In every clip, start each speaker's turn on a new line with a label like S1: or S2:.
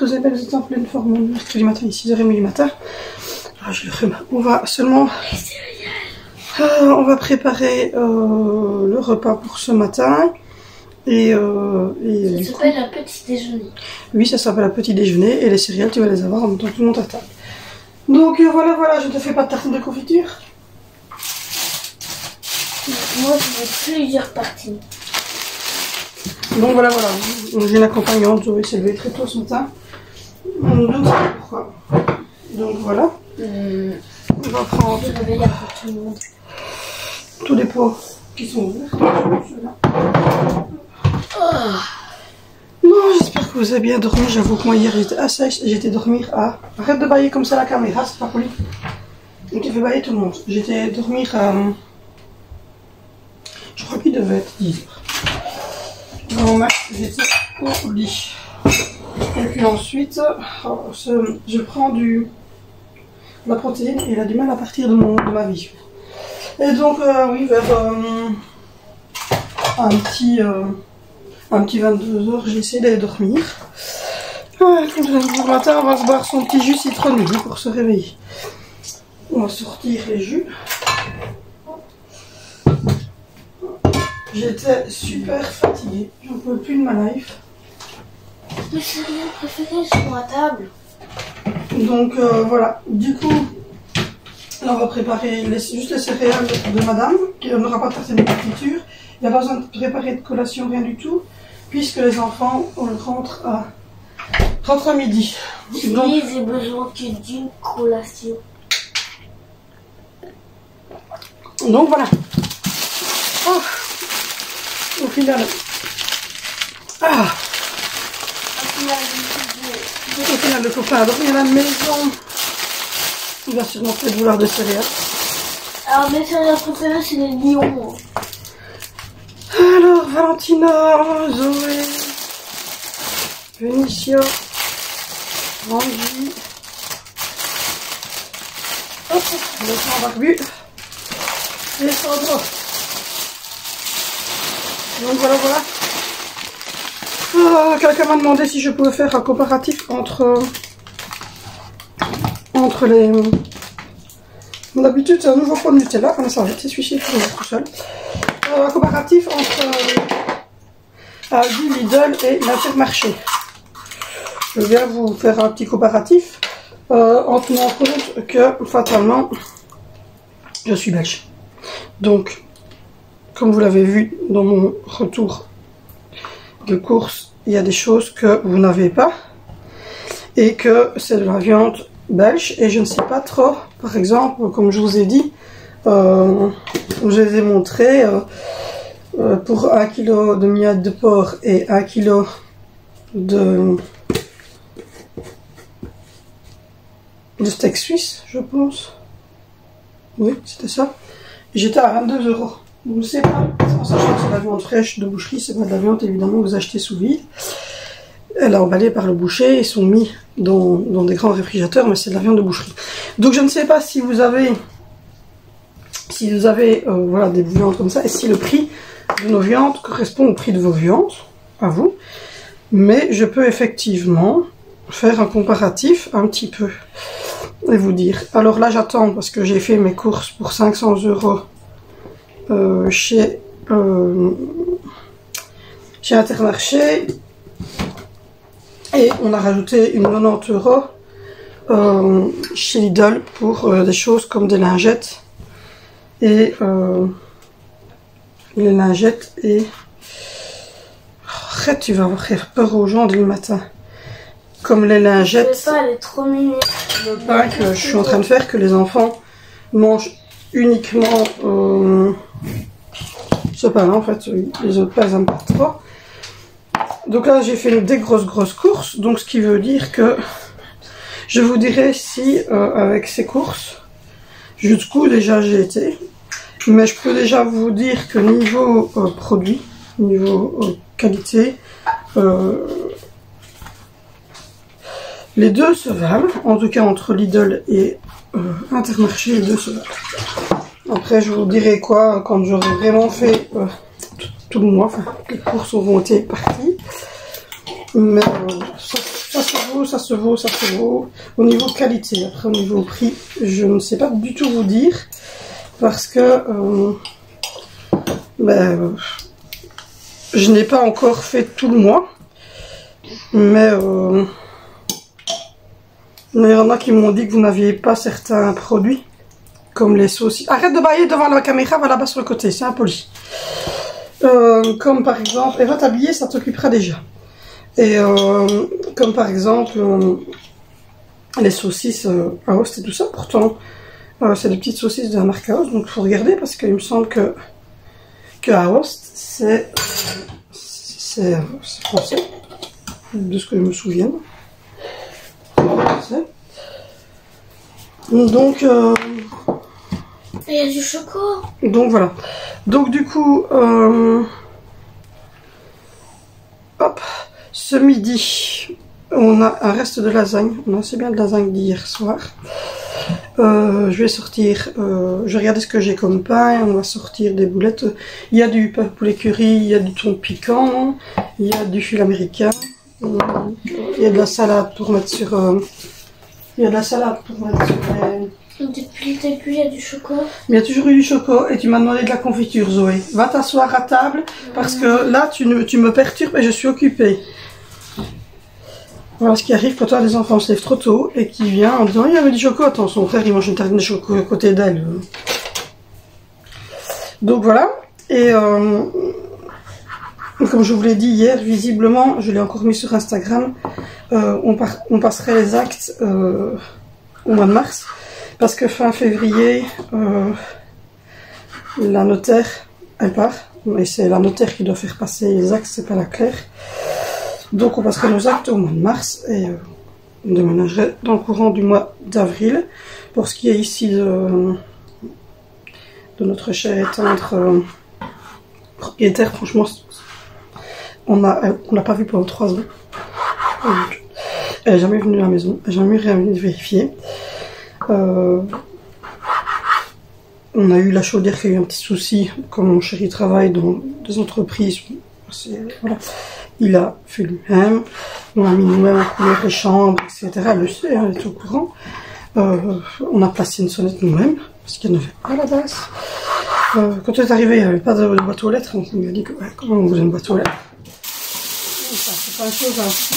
S1: que vous avez en pleine forme. Mercredi matin, 6h30 du matin. Ah, je le rhume. On va seulement... on va préparer le repas pour ce matin. Et ça
S2: s'appelle un petit déjeuner.
S1: Oui, ça s'appelle un petit déjeuner. Et les céréales, tu vas les avoir en même temps que tout le monde à table. Donc voilà, je ne te fais pas de tartine de confiture.
S2: Moi, je veux plusieurs parties.
S1: Donc voilà. J'ai une accompagnante, Zoé s'est levée très tôt ce matin. Donc c'est pourquoi. Donc voilà. On va prendre
S2: tout le monde.
S1: Tous les pots qui sont ouverts. Bon, j'espère que vous avez bien dormi. J'avoue que moi hier j'étais assez sèche. J'étais dormir à... Arrête de bailler comme ça la caméra, c'est pas poli. Donc tu fais bailler tout le monde. J'étais dormir à... Je crois qu'il devait être 10h. Bon, max, j'étais au lit. Et puis ensuite, je prends la protéine et elle a du mal à partir de ma vie. Et donc, oui, vers un petit 22h, j'ai essayé d'aller dormir. Le matin, on va se boire son petit jus citronné pour se réveiller. On va sortir les jus. J'étais super fatiguée, j'en peux plus de ma life.
S2: Mes céréales préférées sont à table.
S1: Donc voilà, du coup, là on va préparer juste les céréales de madame, qui n'aura pas de tartine de confiture. Il n'y a pas besoin de préparer de collation, rien du tout, puisque les enfants rentrent à midi.
S2: Donc, oui, j'ai besoin que d'une collation.
S1: Donc voilà. Oh. Au final, le copain a dormi à la maison. Il va sûrement peut-être vouloir de céréales.
S2: Alors mes céréales préférées, c'est les lions.
S1: Alors, Valentina, Zoé, Vénitia, Randy, hop, le grand barbu, et Sandra. Donc voilà. Quelqu'un m'a demandé si je pouvais faire un comparatif entre les... D'habitude, c'est un nouveau pot de Nutella. Comme ça, c'est celui-ci qui est tout seul. Un comparatif entre Aldi, Lidl et l'Intermarché. Je viens vous faire un petit comparatif en tenant compte que, fatalement, je suis belge. Donc, comme vous l'avez vu dans mon retour de course, il y a des choses que vous n'avez pas et que c'est de la viande belge et je ne sais pas trop, par exemple, comme je vous ai dit, je vous ai montré pour 1 kg de miette de porc et 1 kg de steak suisse, je pense. Oui, c'était ça. J'étais à 22 €. Donc c'est pas, en sachant que c'est de la viande fraîche de boucherie, c'est pas de la viande évidemment que vous achetez sous vide. Elle est emballée par le boucher, ils sont mis dans des grands réfrigérateurs, mais c'est de la viande de boucherie. Donc je ne sais pas si vous avez voilà, des viandes comme ça, et si le prix de nos viandes correspond au prix de vos viandes, à vous. Mais je peux effectivement faire un comparatif un petit peu et vous dire. Alors là j'attends parce que j'ai fait mes courses pour 500 € chez Intermarché et on a rajouté une 90 € chez Lidl pour des choses comme des lingettes et les lingettes et arrête, tu vas avoir peur aux gens dès le matin, comme les lingettes,
S2: pas, elle est trop mignonne.
S1: le pain que je suis en train de faire, que les enfants mangent uniquement ce pain-là, en fait, les autres pains, ils n'aiment pas trop. Donc là, j'ai fait des grosses courses, donc ce qui veut dire que je vous dirai si, avec ces courses, jusqu'où déjà j'ai été. Mais je peux déjà vous dire que niveau produit, niveau qualité, les deux se valent, en tout cas entre Lidl et Intermarché, les deux se valent. Après, je vous dirai quoi quand j'aurai vraiment fait tout le mois, enfin, les courses auront été parties. Mais Ça se vaut, ça se vaut, ça se vaut. Au niveau qualité, après au niveau prix, je ne sais pas du tout vous dire. Parce que je n'ai pas encore fait tout le mois. Mais il y en a qui m'ont dit que vous n'aviez pas certains produits. Comme les saucisses. Arrête de bailler devant la caméra, va là-bas sur le côté, c'est impoli. Comme par exemple, et va t'habiller, ça t'occupera déjà. Et comme par exemple, les saucisses Aost et tout ça, pourtant, c'est des petites saucisses de la marque Aost, donc il faut regarder parce qu'il me semble que Aost, c'est français, de ce que je me souviens. Donc,
S2: il y a du chocolat.
S1: Donc voilà. Donc du coup, hop, ce midi, on a un reste de lasagne. On a assez bien de lasagne d'hier soir. Je vais sortir, je vais regarder ce que j'ai comme pain. On va sortir des boulettes. Il y a du poulet curry, il y a du thon piquant, il y a du fil américain, il y a de la salade pour mettre sur. Il y a de la salade pour mettre sur les...
S2: Depuis le début, il y a du chocolat.
S1: Mais il y a toujours eu du chocolat et tu m'as demandé de la confiture, Zoé. Va t'asseoir à table parce que là, tu me perturbes et je suis occupée. Voilà ce qui arrive quand toi, les enfants se lèvent trop tôt et qui vient en disant il y avait du chocolat. Attends, son frère, il mange une tartine de chocolat à côté d'elle. Donc voilà. Et comme je vous l'ai dit hier, visiblement, je l'ai encore mis sur Instagram, on passerait les actes au mois de mars. Parce que fin février, la notaire, elle part. Mais c'est la notaire qui doit faire passer les actes, c'est pas la clerc. Donc on passerait nos actes au mois de mars et on déménagerait dans le courant du mois d'avril. Pour ce qui est ici de notre chère et tendre propriétaire, franchement, on l'a pas vu pendant 3 ans. Elle n'est jamais venue à la maison, elle n'a jamais rien vérifié. On a eu la chaudière qui a eu un petit souci, comme mon chéri travaille dans des entreprises, voilà. Il a fait lui-même, on a mis nous-mêmes à couvrir les chambres, etc. Elle le sait, elle est au courant. On a placé une sonnette nous-mêmes, parce qu'il n'y en avait pas à la base. Quand on est arrivé, il n'y avait pas de boîte aux lettres, donc on lui a dit que, ouais, comment on voulait une boîte aux lettres. C'est pas une chose ainsi.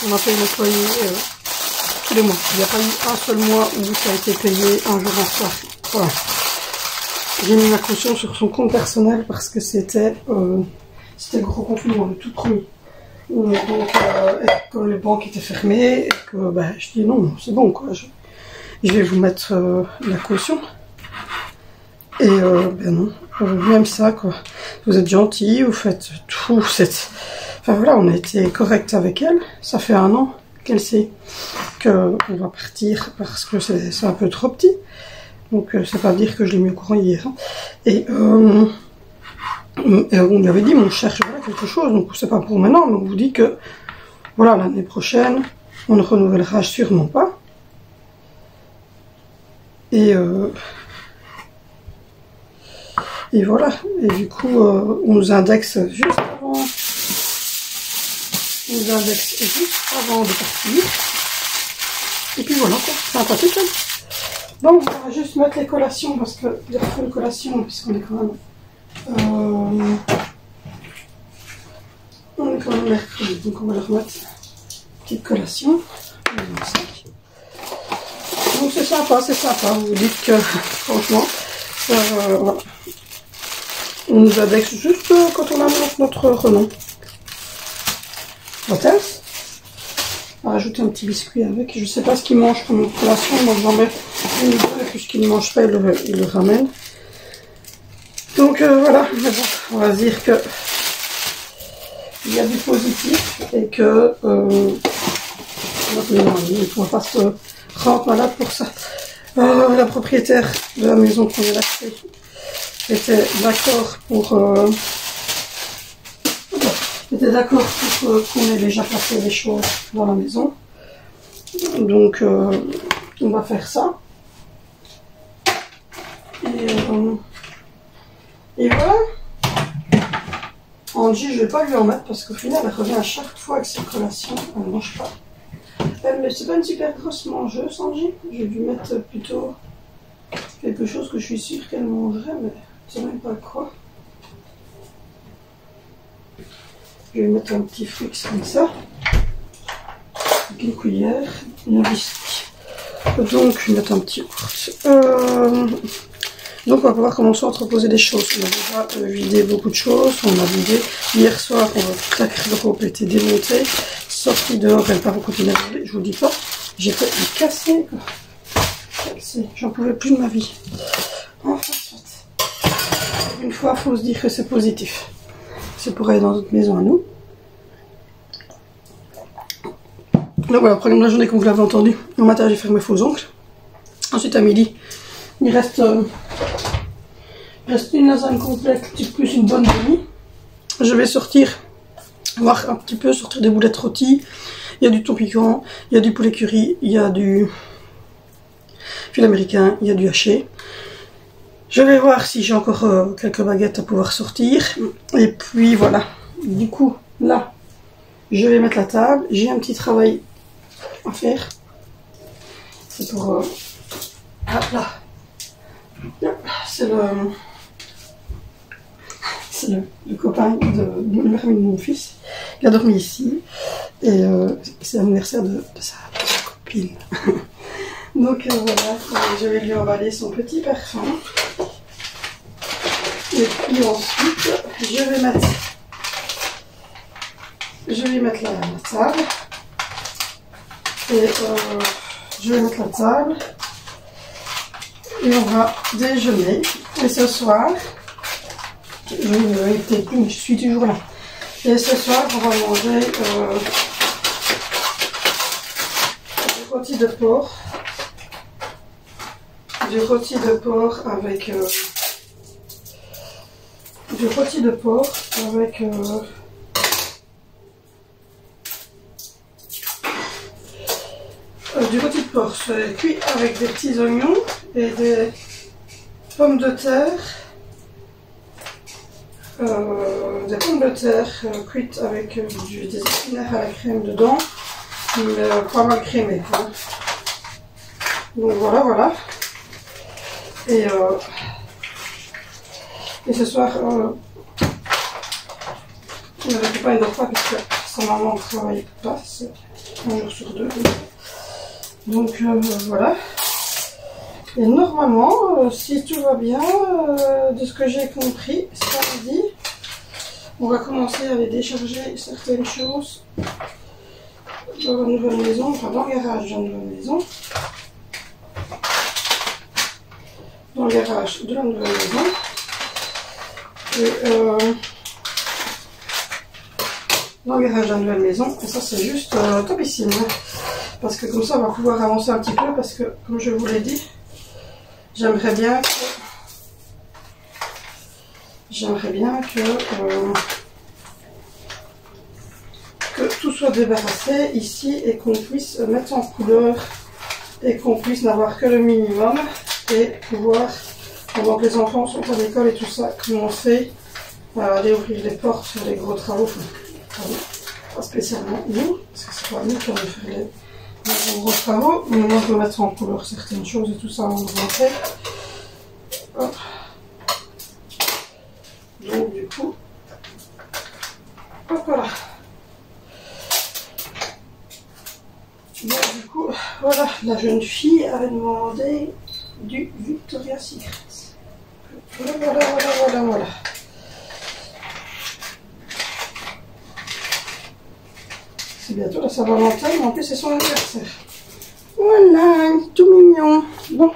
S1: On a payé le loyer tous les mois. Il n'y a pas eu un seul mois où ça a été payé un jour en soir. Voilà. J'ai mis ma caution sur son compte personnel parce que c'était le gros confinement, le tout premier. Donc, comme les banques étaient fermées, et que je dis non, c'est bon quoi. Je vais vous mettre la caution. Et non, même ça quoi. Vous êtes gentil, vous faites tout. Enfin voilà, on a été correct avec elle. Ça fait 1 an qu'elle sait qu'on va partir parce que c'est un peu trop petit. Donc c'est pas dire que je l'ai mis au courant hier. Hein. Et on lui avait dit, mais on cherche voilà, quelque chose, donc c'est pas pour maintenant, mais on vous dit que voilà, l'année prochaine, on ne renouvellera sûrement pas. Et voilà, et du coup, on nous indexe juste avant. On nous indexe juste avant de partir. Et puis voilà, sympathique. Hein. Bon, on va juste mettre les collations parce que il y a une collation puisqu'on est quand même. On est quand même mercredi, donc on va leur mettre petite collation. Donc c'est sympa, vous vous dites que franchement, voilà. On nous indexe juste quand on annonce notre renom. Voilà. On va rajouter un petit biscuit avec. Je sais pas ce qu'il mange comme collation, donc j'en mets une ou deux, et puisqu'il ne mange pas, il le ramène. Donc voilà, mais bon, on va dire que il y a du positif et que on ne va pas se rendre malade pour ça. La propriétaire de la maison qu'on a achetée était d'accord pour qu'on ait déjà placé les choses dans la maison. Donc on va faire ça. Et voilà. Angie, je vais pas lui en mettre parce qu'au final, elle revient à chaque fois avec ses collations. Elle ne mange pas. Mais c'est pas une super grosse mangeuse, Angie. Je vais lui mettre plutôt quelque chose que je suis sûre qu'elle mangerait, mais je ne sais même pas quoi. Je vais lui mettre un petit fruit comme ça. Avec une cuillère et un biscuit. Donc, je vais mettre un petit yaourt. Donc, on va pouvoir commencer à entreposer des choses. On a déjà vidé beaucoup de choses. On a vidé. Hier soir, toute la garde-robe était démontée. Sortie dehors, elle part au continuer à laver. Je vous dis pas, j'ai fait une cassée. J'en pouvais plus de ma vie. Enfin, une fois, il faut se dire que c'est positif. C'est pour aller dans notre maison à nous. Donc voilà, programme de la journée, comme vous l'avez entendu. Au matin, j'ai fait mes faux ongles. Ensuite, à midi, il reste une lasagne complète, plus une bonne demi. Je vais sortir, voir un petit peu, sortir des boulettes rôties. Il y a du thon piquant, il y a du poulet curry, il y a du fil américain, il y a du haché. Je vais voir si j'ai encore quelques baguettes à pouvoir sortir. Et puis voilà. Du coup, là, je vais mettre la table. J'ai un petit travail à faire. C'est pour... hop là. C'est le copain le meilleur ami de mon fils. Il a dormi ici. Et c'est l'anniversaire de sa copine. Donc voilà, je vais lui emballer son petit parfum. Et puis ensuite, je vais mettre la table. Et je vais mettre la table. Et on va déjeuner. Et ce soir, je ne l'étais plus, mais je suis toujours là. Et ce soir, on va manger du rôti de porc. Du rôti de porc avec... du rôti de porc avec... du rôti de porc cuit avec des petits oignons et des pommes de terre. Des pommes de terre cuites avec des épinards à la crème dedans. Mais pas mal crémé. Hein. Donc voilà. Et ce soir, je ne pas, il dort pas parce que sa maman ne travaille pas, c'est un jour sur deux. Donc voilà. Et normalement, si tout va bien, de ce que j'ai compris, samedi, on va commencer à aller décharger certaines choses dans la nouvelle maison, enfin dans le garage de la nouvelle maison. Dans le garage de la nouvelle maison. Et dans le garage de la nouvelle maison. Et ça, c'est juste topissime. Parce que comme ça, on va pouvoir avancer un petit peu. Parce que, comme je vous l'ai dit, j'aimerais bien que tout soit débarrassé ici et qu'on puisse mettre en couleur et qu'on puisse n'avoir que le minimum et pouvoir, pendant que les enfants sont à l'école et tout ça, commencer à aller ouvrir les portes sur les gros travaux. Pas spécialement nous, parce que c'est pas nous qui allons faire les gros travaux, mais moi je dois mettre en couleur certaines choses et tout ça avant de rentrer. Hop. Donc du coup, hop là. Donc du coup, voilà, la jeune fille avait demandé du Victoria's Secret. Voilà. C'est bientôt la Saint-Valentin, mais en plus c'est son anniversaire. Voilà, tout mignon. Bon,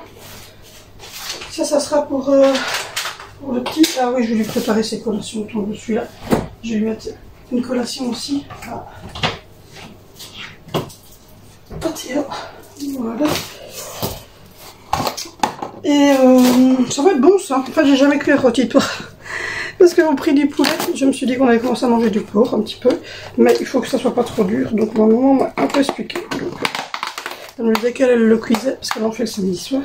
S1: ça sera pour le petit. Ah oui, je vais lui préparer ses collations autour de celui-là. Je vais lui mettre une collation aussi. Ah. Voilà. Et ça va être bon ça. En fait, j'ai jamais cuit un rôti de porc. Parce qu'au prix du poulet, je me suis dit qu'on allait commencer à manger du porc un petit peu. Mais il faut que ça soit pas trop dur. Donc ma maman m'a un peu expliqué. Donc, elle me disait qu'elle le cuisait, parce qu'elle en fait le samedi soir.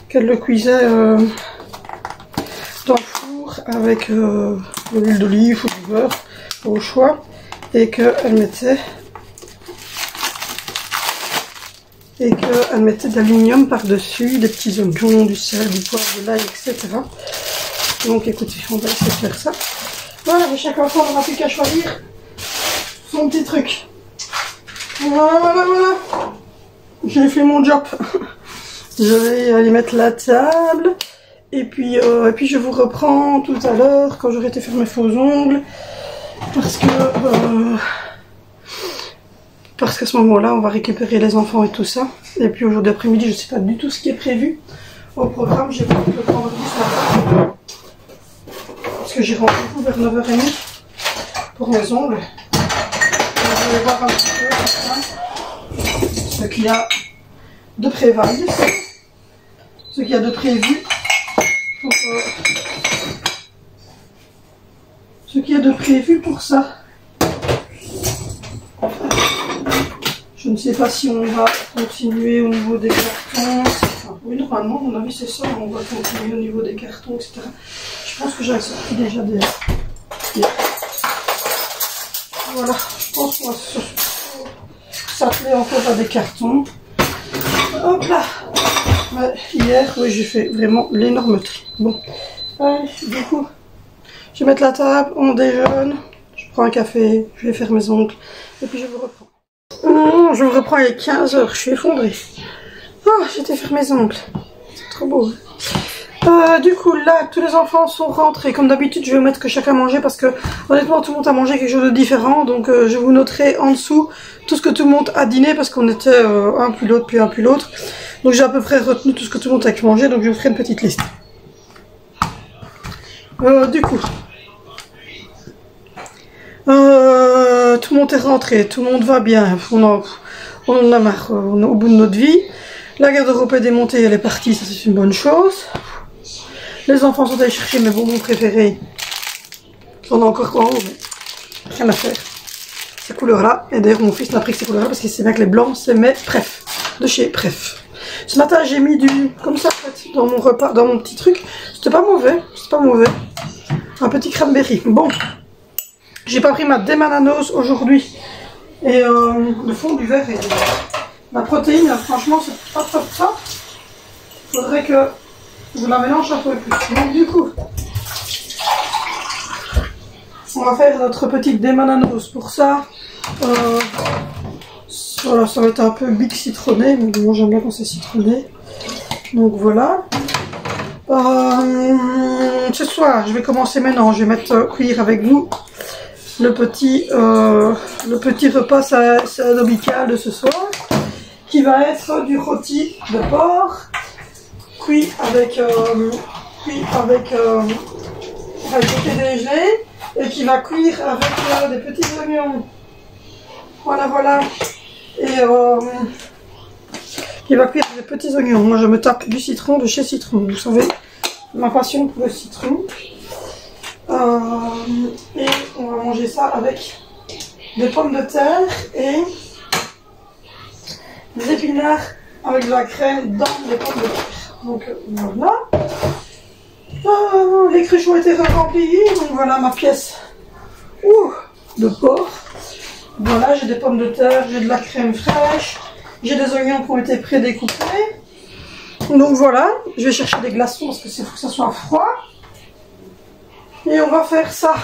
S1: Qu'elle le cuisait dans le four avec de l'huile d'olive ou du beurre au choix, et qu'elle mettait de l'aluminium par-dessus, des petits oignons, du sel, du poivre, de l'ail, etc. Donc écoutez, on va essayer de faire ça. Voilà, et chaque enfant n'aura plus qu'à choisir son petit truc. Voilà. J'ai fait mon job. Je vais aller mettre la table. Et puis je vous reprends tout à l'heure quand j'aurai été faire mes faux ongles. Parce qu'à ce moment-là, on va récupérer les enfants et tout ça. Et puis aujourd'hui après-midi, je ne sais pas du tout ce qui est prévu au programme. J'ai pas le vendredi ce matin. Parce que j'ai rendez-vous vers 9h30 pour mes ongles. Je vais voir un petit peu ce qu'il y a de prévu. Ce qu'il y a de prévu pour pour ça. Je ne sais pas si on va continuer au niveau des cartons. Enfin, oui, normalement, à mon avis, c'est ça. On va continuer au niveau des cartons, etc. Je pense que j'ai sorti déjà des... Voilà, je pense qu'on va s'atteler encore à des cartons. Hop là. Ouais, hier, oui, j'ai fait vraiment l'énorme tri. Bon, allez, du coup, je vais mettre la table, on déjeune, je prends un café, je vais faire mes ongles, et puis je vous reprends. Je vous reprends, il est 15h, je suis effondrée. Oh, j'ai été faire mes ongles. C'est trop beau. Du coup, là, tous les enfants sont rentrés. Comme d'habitude, je vais vous mettre que chacun mangeait parce que, honnêtement, tout le monde a mangé quelque chose de différent. Donc, je vous noterai en dessous tout ce que tout le monde a dîné parce qu'on était un puis l'autre, puis un puis l'autre. Donc, j'ai à peu près retenu tout ce que tout le monde a mangé. Donc, je vous ferai une petite liste. Du coup, tout le monde est rentré. Tout le monde va bien. On en a marre. On est au bout de notre vie. La garde-robe est démontée. Elle est partie. Ça, c'est une bonne chose. Les enfants sont allés chercher mes bonbons préférés. On a encore en haut, mais rien à faire. Ces couleurs-là. Et d'ailleurs, mon fils n'a pris que ces couleurs-là parce qu'il sait bien que les blancs, c'est mes Pref. De chez Pref. Ce matin, j'ai mis comme ça, en fait, dans mon repas, dans mon petit truc. C'était pas mauvais. C'est pas mauvais. Un petit cranberry. Bon. J'ai pas pris ma Demananos aujourd'hui. Et le fond du verre et la protéine, franchement, c'est pas top ça. Faudrait que je la mélange un peu plus. Donc du coup, on va faire notre petite Demananos. Pour ça, voilà, ça va être un peu big citronné, mais moi j'aime bien quand c'est citronné. Donc voilà. Ce soir, je vais commencer maintenant. Je vais mettre cuire avec vous le petit repas dominical de ce soir, qui va être du rôti de porc cuit avec le léger et qui va cuire avec des petits oignons. Voilà. Et qui va cuire avec des petits oignons. Moi, je me tape du citron de chez Citron. Vous savez, ma passion pour le citron. Et on va manger ça avec des pommes de terre et des épinards avec de la crème dans les pommes de terre. Donc voilà. Les cruches ont été remplis. Donc voilà ma pièce de porc. Voilà, j'ai des pommes de terre, j'ai de la crème fraîche, j'ai des oignons qui ont été prédécoupés. Donc voilà, je vais chercher des glaçons parce que c'est faut que ça soit froid. Et on va faire ça.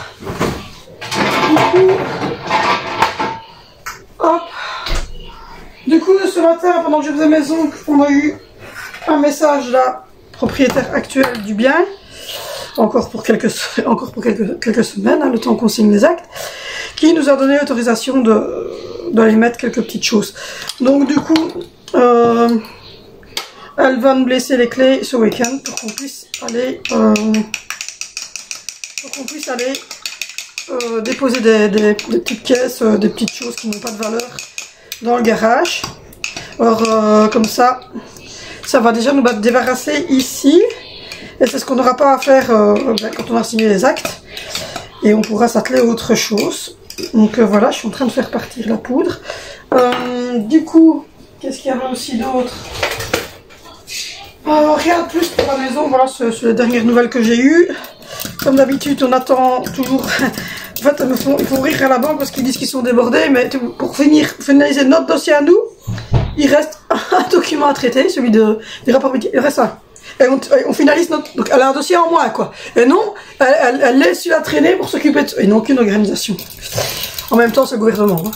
S1: Du coup, ce matin, pendant que je faisais mes ongles, on a eu un message de la propriétaire actuelle du bien. Encore pour quelques semaines, hein, le temps qu'on signe les actes, qui nous a donné l'autorisation d'aller mettre quelques petites choses. Donc du coup, elle va nous laisser les clés ce week-end pour qu'on puisse aller... déposer des petites caisses, des petites choses qui n'ont pas de valeur dans le garage. Alors comme ça va déjà nous débarrasser ici. Et c'est ce qu'on n'aura pas à faire quand on a signé les actes. Et on pourra s'atteler à autre chose. Donc voilà, je suis en train de faire partir la poudre. Du coup, qu'est-ce qu'il y avait aussi d'autre? Rien de plus pour la maison. Voilà, c'est les dernières nouvelles que j'ai eues. Comme d'habitude, on attend toujours... En fait, il faut rire à la banque parce qu'ils disent qu'ils sont débordés, mais pour finaliser notre dossier à nous, il reste un document à traiter, celui du rapport médical. Il reste un. Et on finalise notre... Donc elle a un dossier en moins, quoi. Et non, elle laisse celui à traîner pour s'occuper de... Ils n'ont aucune organisation. En même temps, c'est le gouvernement. Hein.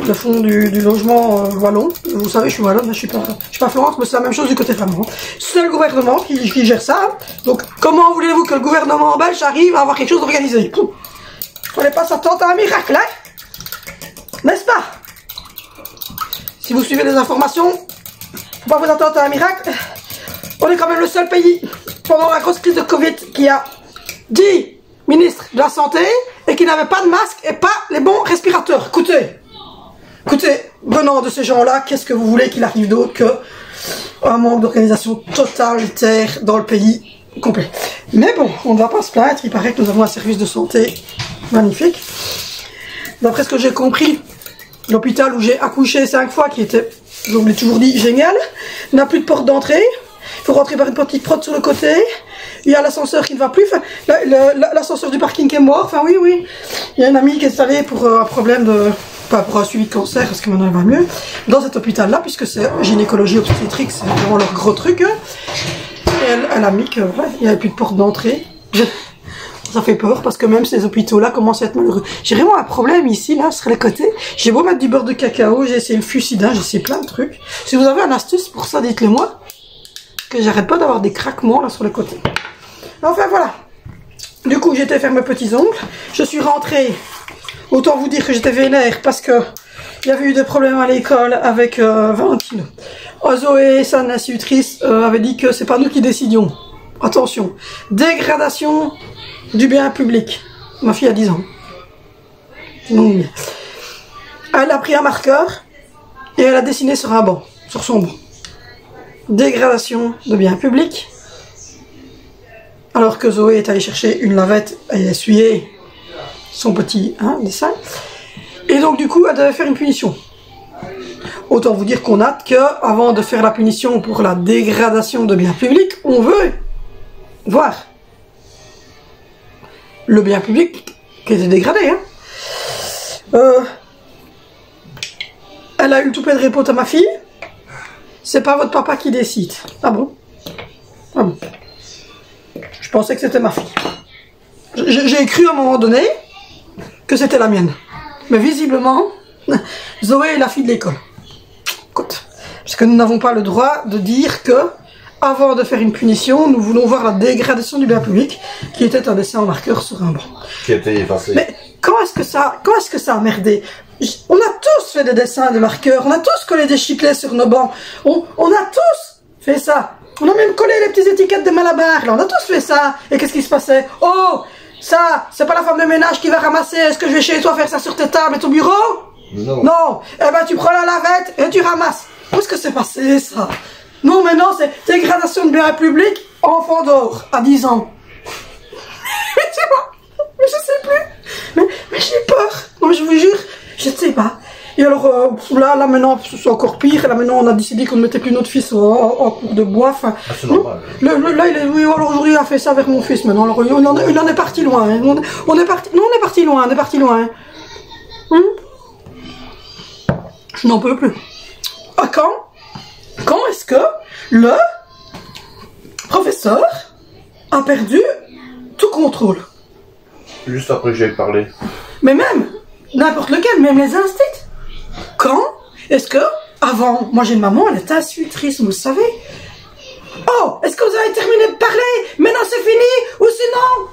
S1: Le fonds du logement wallon. Vous savez, je suis wallonne, je suis pas Florence, mais c'est la même chose du côté flamand. C'est le gouvernement qui gère ça. Donc, comment voulez-vous que le gouvernement belge arrive à avoir quelque chose d'organisé? On n'est pas s'attendre à un miracle, hein? N'est-ce pas? Si vous suivez les informations, faut pas vous attendre à un miracle. On est quand même le seul pays, pendant la grosse crise de Covid, qui a 10 ministres de la Santé et qui n'avait pas de masque et pas les bons respirateurs. Écoutez, venant de ces gens-là, qu'est-ce que vous voulez qu'il arrive d'autre que un manque d'organisation totalitaire dans le pays complet. Mais bon, on ne va pas se plaindre, il paraît que nous avons un service de santé magnifique. D'après ce que j'ai compris, l'hôpital où j'ai accouché 5 fois, qui était, je vous l'ai toujours dit, génial, n'a plus de porte d'entrée. Il faut rentrer par une petite porte sur le côté. Il y a l'ascenseur qui ne va plus. Enfin, l'ascenseur du parking est mort. Enfin, oui. Il y a une amie qui est installée pour un problème de... Pas pour un suivi de cancer, parce que maintenant elle va mieux. Dans cet hôpital-là, puisque c'est gynécologie obstétrique, c'est vraiment leur gros truc. Hein. Et elle a mis que, ouais, il n'y avait plus de porte d'entrée. Ça fait peur, parce que même ces hôpitaux-là commencent à être malheureux. J'ai vraiment un problème ici, là, sur les côtés. J'ai beau mettre du beurre de cacao, j'ai essayé le fusidin, j'ai essayé plein de trucs. Si vous avez une astuce pour ça, dites-le moi. Que j'arrête pas d'avoir des craquements là sur le côté. Enfin voilà. Du coup, j'étais faire mes petits ongles. Je suis rentrée. Autant vous dire que j'étais vénère parce que il y avait eu des problèmes à l'école avec Valentine. Zoé, sa institutrice, avait dit que c'est pas nous qui décidions. Attention. Dégradation du bien public. Ma fille a 10 ans. Donc, elle a pris un marqueur et elle a dessiné sur un banc, sur son banc. Dégradation de biens publics. Alors que Zoé est allée chercher une lavette et essuyer son petit dessin. Et donc du coup, elle devait faire une punition. Autant vous dire qu'on a que, avant de faire la punition pour la dégradation de biens publics, on veut voir le bien public qui était dégradé. Hein. Elle a eu le toupet de répondre à ma fille. C'est pas votre papa qui décide. Ah bon? Ah bon. Je pensais que c'était ma fille. J'ai cru à un moment donné que c'était la mienne. Mais visiblement, Zoé est la fille de l'école. Écoute, parce que nous n'avons pas le droit de dire que, avant de faire une punition, nous voulons voir la dégradation du bien public, qui était un dessin en marqueur sur un banc. Qui était effacé. Mais quand est-ce que ça a merdé? On a tous fait des dessins de marqueurs, on a tous collé des chiclets sur nos bancs, on a tous fait ça. On a même collé les petites étiquettes de Malabar, là, on a tous fait ça. Et qu'est-ce qui se passait? Oh, ça, c'est pas la femme de ménage qui va ramasser, est-ce que je vais chez toi faire ça sur tes tables et ton bureau? Non. Non, eh ben tu prends la lavette et tu ramasses. Où est-ce que c'est passé ça? Non, mais non, c'est dégradation de biens publics, enfant d'or, à 10 ans. Mais tu vois, mais je sais plus. Mais j'ai peur. Non, mais je vous jure, je ne sais pas. Et alors, là maintenant, c'est encore pire. Là maintenant, on a décidé qu'on ne mettait plus notre fils en cours de bois. Enfin, c'est normal. Là, oui, alors aujourd'hui, il a fait ça avec mon fils maintenant. Alors, il en est parti loin. Hein. On est parti loin. Je n'en peux plus. À quand est-ce que le professeur a perdu tout contrôle?
S3: Juste après que j'ai parlé.
S1: Mais même, n'importe lequel, même les instits. Quand est-ce que, avant, moi j'ai une maman, elle est institutrice, vous le savez. Oh, est-ce que vous avez terminé de parler? Maintenant c'est fini? Ou sinon,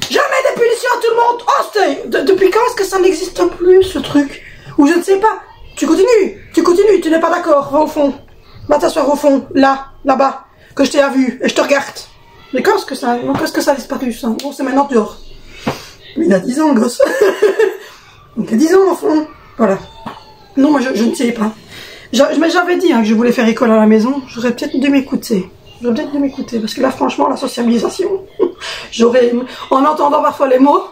S1: jamais des punitions à tout le monde? Oh, depuis quand est-ce que ça n'existe plus, ce truc? Ou je ne sais pas. Tu continues, tu n'es pas d'accord, va au fond. Va t'asseoir au fond, là-bas, que je t'ai vu, et je te regarde. Mais quand est-ce que ça a disparu, ça? Bon, c'est maintenant dehors. Mais il a 10 ans, le gosse. Il a 10 ans, l'enfant. Voilà. Non, moi, je ne sais pas. Mais j'avais dit que je voulais faire école à la maison. J'aurais peut-être dû m'écouter. Parce que là, franchement, la sociabilisation, en entendant parfois les mots,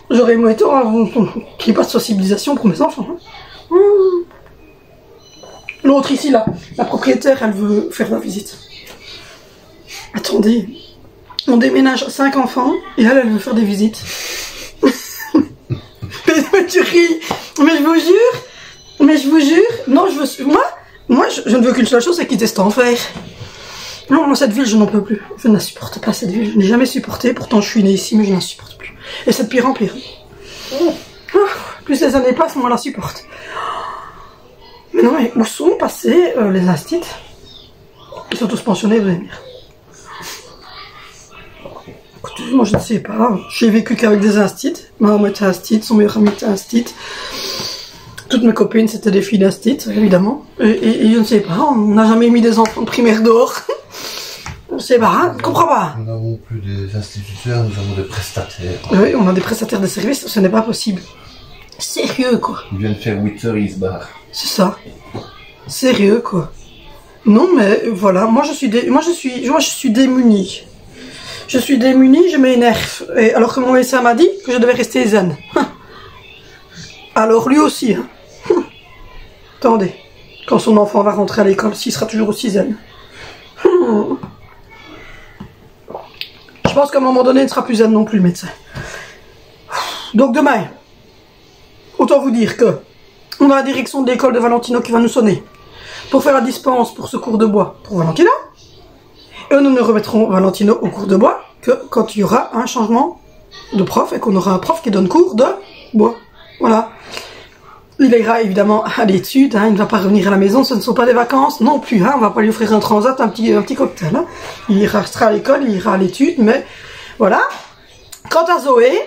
S1: j'aurais aimé qu'il n'y ait pas de sociabilisation pour mes enfants. Hein. L'autre ici, là, la propriétaire, elle veut faire la visite. Attendez. On déménage 5 enfants et elle veut faire des visites. mais tu ris. Mais je vous jure, non, moi, je ne veux qu'une seule chose, c'est quitter cet enfer. Non, dans cette ville, je n'en peux plus. Je ne la supporte pas, cette ville. Je n'ai jamais supporté. Pourtant, je suis née ici, mais je ne la supporte plus. Et c'est de pire en pire. Plus les années passent, moins on la supporte. Mais non, mais où sont passés les instits? Ils sont tous pensionnés, vous allez me dire. Écoutez, moi, je ne sais pas. J'ai vécu qu'avec des instits. Ma maman était instit, son meilleur ami était instit. Toutes mes copines, c'était des filles d'instit, évidemment. Et je ne sais pas, on n'a jamais mis des enfants de primaire dehors. Je ne sais pas, je ne comprends pas.
S3: Nous n'avons plus des instituteurs, nous avons des prestataires.
S1: Oui, on a des prestataires de services, ce n'est pas possible. Sérieux, quoi.
S3: Ils viennent faire 8 heures, ils se barrent.
S1: C'est ça. Sérieux, quoi. Non, mais voilà, moi je suis démunie. Je suis démunie, je m'énerve. Et alors que mon médecin m'a dit que je devais rester zen. Alors lui aussi, hein. Attendez, quand son enfant va rentrer à l'école, s'il sera toujours aussi zen. Je pense qu'à un moment donné, il ne sera plus zen non plus, le médecin. Donc demain, autant vous dire que on a la direction de l'école de Valentino qui va nous sonner pour faire la dispense pour ce cours de bois pour Valentino. Et nous ne remettrons Valentino au cours de bois que quand il y aura un changement de prof et qu'on aura un prof qui donne cours de bois. Voilà. Il ira évidemment à l'étude, hein, il ne va pas revenir à la maison, ce ne sont pas des vacances non plus, hein, on va pas lui offrir un transat, un petit cocktail. Hein. Il restera à l'école, il ira à l'étude, mais voilà. Quant à Zoé,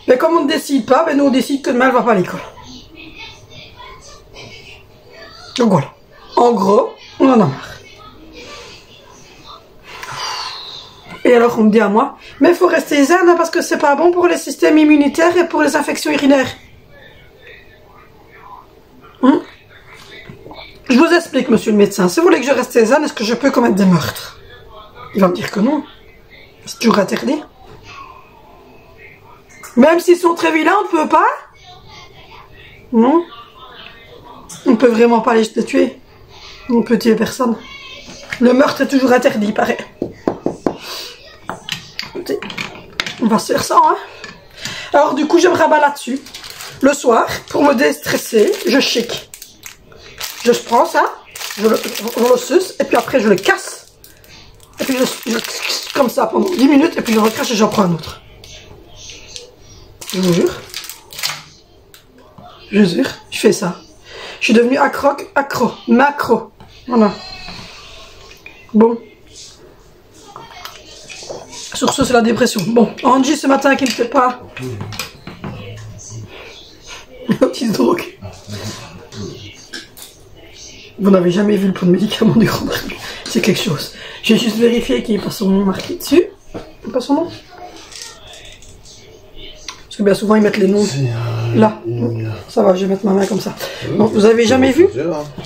S1: ben, comme on ne décide pas, ben, nous on décide que demain elle ne va pas à l'école. Donc voilà. En gros, on en a marre. Et alors on me dit à moi, mais il faut rester zen hein, parce que c'est pas bon pour les systèmes immunitaires et pour les infections urinaires. Je vous explique, monsieur le médecin. Si vous voulez que je reste zen, est-ce que je peux commettre des meurtres? Il va me dire que non. C'est toujours interdit. Même s'ils sont très vilains, on ne peut pas? Non. On ne peut vraiment pas les tuer. On ne peut tuer personne. Le meurtre est toujours interdit, pareil. Écoutez, on va se faire ça, hein. Alors du coup, je me rabats là-dessus. Le soir, pour me déstresser, je shake. Je prends ça, je le suce, et puis après je le casse. Et puis je comme ça pendant 10 minutes, et puis je le recrache et j'en prends un autre. Je vous jure. Je jure, je fais ça. Je suis devenue macro. Voilà. Bon. Sur ce, c'est la dépression. Bon, Angie ce matin qui ne fait pas. Petite drogue. Vous n'avez jamais vu le pot de médicaments du Grand Barbu. C'est quelque chose. J'ai juste vérifié qu'il n'y ait pas son nom marqué dessus. Il n'y a pas son nom. Parce que bien souvent ils mettent les noms là. Ça va, je vais mettre ma main comme ça. Bon, vous avez jamais vu?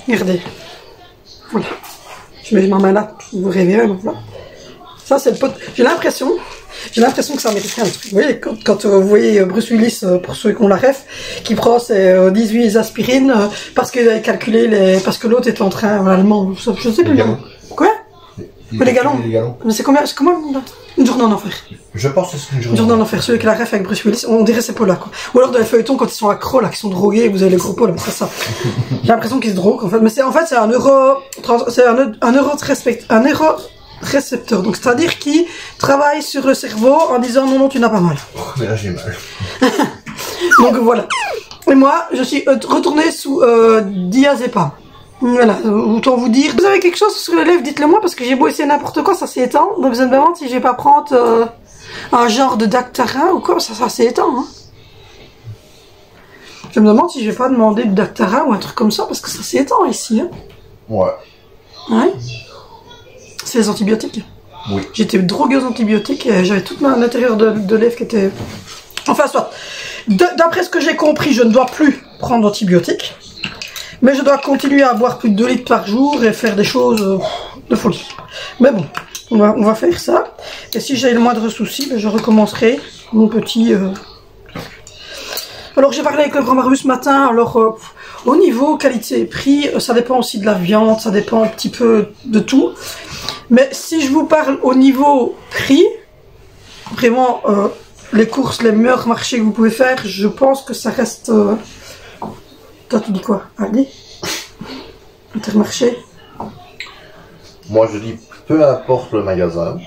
S1: Regardez. Voilà. Je mets ma main là. Vous rêvez, donc là. Ça c'est le pot. J'ai l'impression que ça mériterait un truc. Vous voyez, quand vous voyez Bruce Willis, pour ceux qui ont la ref, qui prend ses 18 aspirines parce qu'il avait calculé parce que l'autre était en train, l'allemand, je sais plus. Quoi? Les galons. Mais c'est comment une journée en enfer.
S3: Je pense que c'est une
S1: journée en enfer. Celui qui a la ref avec Bruce Willis, on dirait c'est Paula, quoi. Ou alors dans les feuilletons quand ils sont accros là, qui sont drogués, vous avez les gros pôles, mais c'est ça. J'ai l'impression qu'ils se droguent en fait. Mais c'est un récepteur, donc c'est-à-dire qui travaille sur le cerveau en disant non tu n'as pas mal.
S3: Oh, mais là j'ai mal.
S1: Donc voilà. Et moi je suis retournée sous diazépam. Voilà, autant vous dire. Vous avez quelque chose sur les lèvres, dites-le moi parce que j'ai beau essayer n'importe quoi, ça s'étend. Donc je me demande si je vais pas prendre un genre de Dactara ou quoi, ça s'étend. Hein. Je me demande si je vais pas demander de Dactara ou un truc comme ça parce que ça s'étend ici. Hein.
S3: Ouais.
S1: Ouais. C'est les antibiotiques.
S3: Oui.
S1: J'étais droguée aux antibiotiques et j'avais toute l'intérieur de lèvres qui était... Enfin, soit. D'après ce que j'ai compris, je ne dois plus prendre d'antibiotiques. Mais je dois continuer à boire plus de 2 litres par jour et faire des choses de folie. Mais bon, on va faire ça. Et si j'ai le moindre souci, ben je recommencerai mon petit... Alors j'ai parlé avec le Grand Barbu ce matin, alors... Au niveau qualité et prix, ça dépend aussi de la viande, ça dépend un petit peu de tout. Mais si je vous parle au niveau prix, vraiment les courses, les meilleurs marchés que vous pouvez faire, je pense que ça reste... Toi, tu dis quoi? Allez, Intermarché.
S3: Moi, je dis, peu importe le magasin,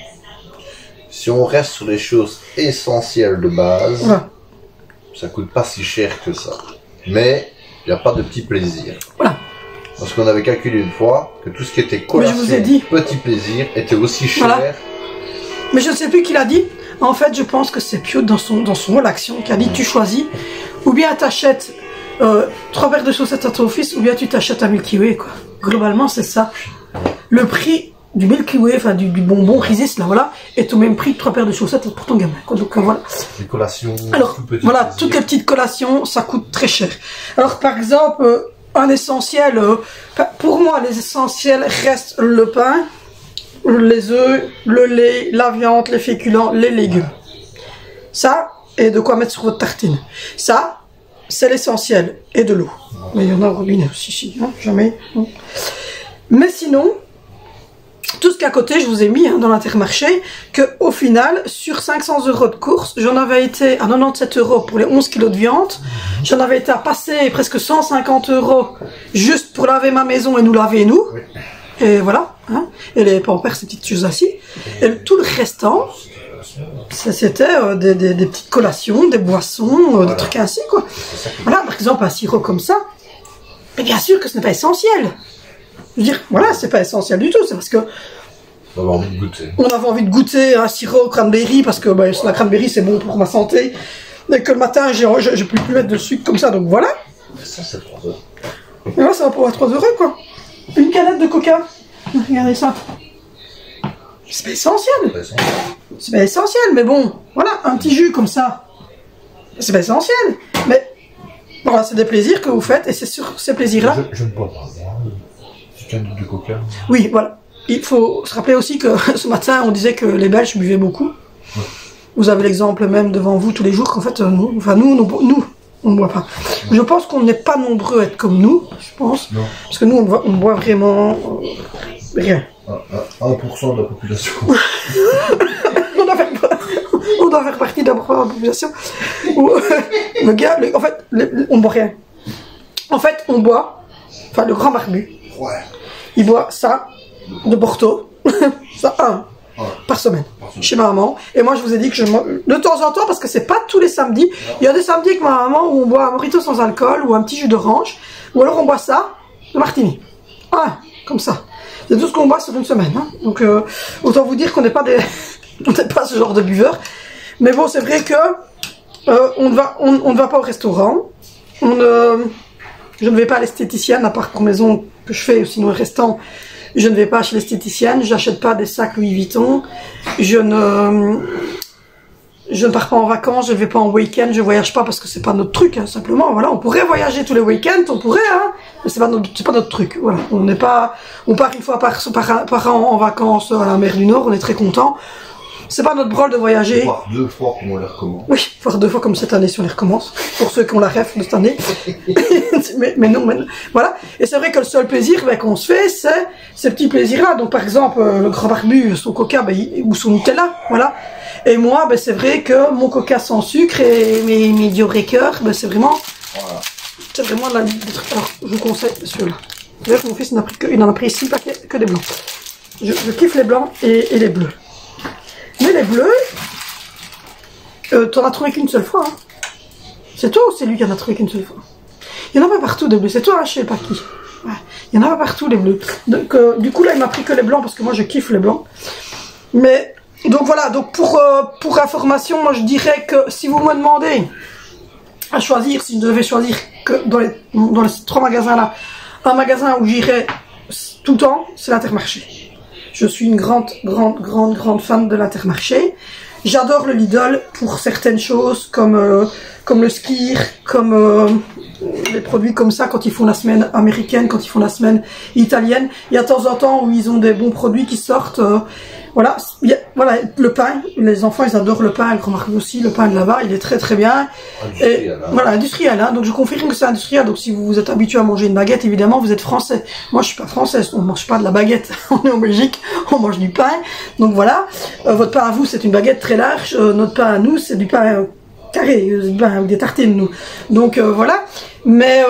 S3: si on reste sur les choses essentielles de base,
S1: Voilà.
S3: ça coûte pas si cher que ça. Mais il n'y a pas de petit plaisir.
S1: Voilà.
S3: Parce qu'on avait calculé une fois que tout ce qui était collation,
S1: Mais je vous ai dit.
S3: petit plaisir, était aussi cher.
S1: Voilà. Mais je ne sais plus qui l'a dit. En fait, je pense que c'est Pio dans son rôle action qui a dit tu choisis, ou bien t'achètes 3 paires de chaussettes à ton fils, ou bien tu t'achètes un Milky Way, quoi. Globalement, c'est ça. Le prix du Milky Way, enfin du bonbon Risis, là, voilà, est au même prix que 3 paires de chaussettes pour ton gamin, quoi. Donc voilà.
S3: Les collations,
S1: Alors,
S3: tout petit
S1: voilà,
S3: plaisir.
S1: toutes les petites collations, ça coûte très cher. Alors, par exemple, un essentiel, pour moi, les essentiels restent le pain, les œufs, le lait, la viande, les féculents, les légumes. Ça, et de quoi mettre sur votre tartine. Ça, c'est l'essentiel. Et de l'eau. Mais il y en a au robinet aussi, si, hein, jamais. Hein. Mais sinon, tout ce qu'à côté, je vous ai mis dans l'Intermarché, qu'au final, sur 500 € de course, j'en avais été à 97 € pour les 11 kilos de viande. J'en avais été à passer presque 150 € juste pour laver ma maison et nous laver nous.
S3: Oui.
S1: Et voilà. Hein. Et les pampers, ces petites choses assis. Et tout le restant, c'était des petites collations, des boissons, des trucs ainsi, quoi. Voilà, par exemple, un sirop comme ça. Et bien sûr que ce n'est pas essentiel. Je veux dire, voilà, c'est pas essentiel du tout. C'est parce que
S3: On avait envie de goûter.
S1: on avait envie de goûter un sirop au cranberry parce que la cranberry c'est bon pour ma santé. Et que le matin, je peux plus mettre de sucre comme ça, donc voilà.
S3: Ça, c'est 3 €.
S1: Et voilà, ça va pour 3 €, quoi. Une canette de coca. Regardez ça. C'est pas essentiel. C'est pas essentiel, mais bon, voilà, un petit jus comme ça. C'est pas essentiel. Mais voilà, c'est des plaisirs que vous faites et c'est sur ces plaisirs-là.
S3: Je ne bois pas, moi. C'est un du coca.
S1: Oui, voilà. Il faut se rappeler aussi que ce matin, on disait que les Belges buvaient beaucoup.
S3: Ouais.
S1: Vous avez l'exemple même devant vous tous les jours qu'en fait, nous, on ne boit pas. Je pense qu'on n'est pas nombreux à être comme nous, je pense.
S3: Non.
S1: Parce que nous, on boit vraiment rien.
S3: 1% de la population.
S1: On doit faire partie d'un de la population. Où, le gars, en fait, on ne boit rien. En fait, on boit, enfin, le grand barbu,
S3: Ouais.
S1: il boit ça de Porto, ça par semaine, chez ma maman. Et moi, je vous ai dit que de temps en temps, parce que c'est pas tous les samedis, il y a des samedis avec ma maman où on boit un mojito sans alcool ou un petit jus d'orange, ou alors on boit ça, le martini. Ah, comme ça. C'est tout ce qu'on boit sur une semaine. Hein. Donc, autant vous dire qu'on n'est pas on n'est pas ce genre de buveur. Mais bon, c'est vrai que on ne va pas au restaurant. Je ne vais pas à l'esthéticienne, à part combinaison que je fais, sinon le restant, je ne vais pas chez l'esthéticienne, j'achète pas des sacs Louis Vuitton, je ne pars pas en vacances, je ne vais pas en week-end, je voyage pas parce que c'est pas notre truc, hein, simplement, voilà, on pourrait voyager tous les week-ends, on pourrait, hein, mais c'est pas notre truc, voilà, on part une fois par an en vacances à la mer du Nord, on est très content. C'est pas notre brol de voyager.
S3: Voire 2 fois comme on les recommence.
S1: Oui, voire 2 fois comme cette année si on les recommence. Pour ceux qui ont la ref de cette année. mais non, voilà. Et c'est vrai que le seul plaisir qu'on se fait, c'est ces petits plaisirs-là. Donc par exemple, le grand barbu, son coca ou son Nutella, voilà. Et moi, c'est vrai que mon coca sans sucre et mes Diobreakers, c'est vraiment...
S3: Voilà.
S1: C'est vraiment la des trucs. Alors, je vous conseille celui-là. D'ailleurs, mon fils il en a pris 6 paquets que des blancs. Je kiffe les blancs et les bleus. Mais les bleus, t'en as trouvé qu'une seule fois. Hein. C'est toi ou c'est lui qui en a trouvé qu'une seule fois? Il y en a pas partout des bleus. C'est toi, hein, je sais pas qui. Ouais. Il y en a pas partout les bleus. Donc, du coup là, il m'a pris que les blancs parce que moi je kiffe les blancs. Mais donc voilà. Donc pour information, moi je dirais que si vous me demandez à choisir, si je devais choisir que dans les 3 magasins là, un magasin où j'irais tout le temps, c'est l'Intermarché. Je suis une grande fan de l'Intermarché. J'adore le Lidl pour certaines choses comme le skir, comme les produits comme ça quand ils font la semaine américaine, quand ils font la semaine italienne. Il y a de temps en temps où ils ont des bons produits qui sortent. Voilà, voilà, le pain, les enfants ils adorent le pain, remarquez aussi le pain de là-bas, il est très très bien. Et, voilà, industriel, hein, donc je confirme que c'est industriel, donc si vous êtes habitué à manger une baguette, évidemment vous êtes français. Moi je suis pas française, on mange pas de la baguette, on est en Belgique, on mange du pain, donc voilà. Votre pain à vous c'est une baguette très large, notre pain à nous c'est du pain carré, des tartines nous. Donc voilà, mais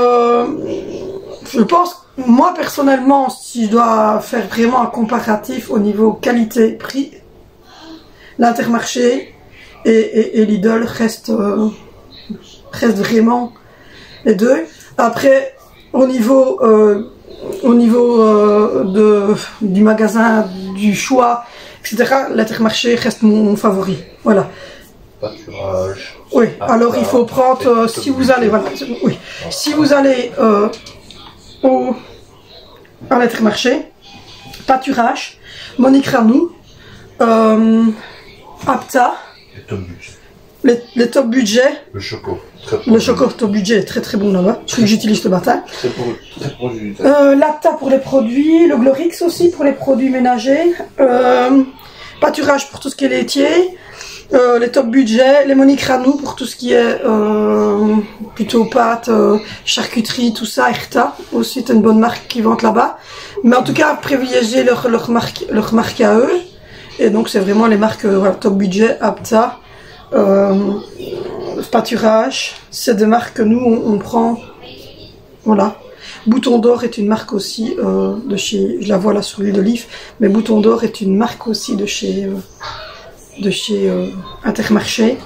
S1: je pense... Moi, personnellement, si je dois faire vraiment un comparatif au niveau qualité-prix, l'Intermarché et Lidl restent vraiment les deux. Après, au niveau du magasin, du choix, etc., l'Intermarché reste mon favori. Voilà.
S3: Pâturage.
S1: Oui, alors il faut prendre, si vous allez, voilà, oui, si vous allez à l'Intermarché, pâturage, Monique Ranou, Apta, les top budget,
S3: le choco,
S1: top budget, très très bon là-bas, celui que j'utilise le matin.
S3: Très produit.
S1: L'Apta pour les produits, le Glorix aussi pour les produits ménagers, pâturage pour tout ce qui est laitier, les top budget, les Monique Ranou pour tout ce qui est plutôt pâtes, charcuterie, tout ça, Erta aussi c'est une bonne marque qui vend là-bas. Mais en tout cas privilégier leur marque à eux. Et donc c'est vraiment les marques voilà, top budget, Apta, pâturage, c'est des marques que nous on prend. Voilà. Bouton d'or est une marque aussi de chez, je la vois là sur l'huile d'olive, mais Bouton d'or est une marque aussi de chez Intermarché.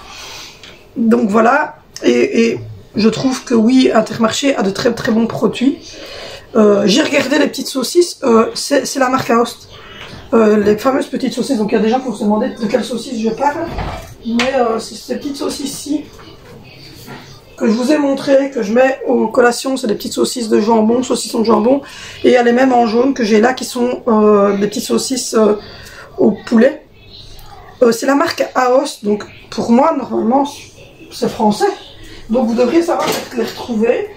S1: Donc voilà, et je trouve que oui, Intermarché a de très très bons produits. J'ai regardé les petites saucisses, c'est la marque Aost, les fameuses petites saucisses. Donc il y a des gens qui vont se demander de quelle saucisse je parle, mais c'est ces petites saucisses-ci que je vous ai montré, que je mets aux collations. C'est des petites saucisses de jambon, saucissons de jambon, et il y a les mêmes en jaune que j'ai là qui sont des petites saucisses au poulet. C'est la marque Aost, donc pour moi normalement c'est français, donc vous devriez savoir les retrouver.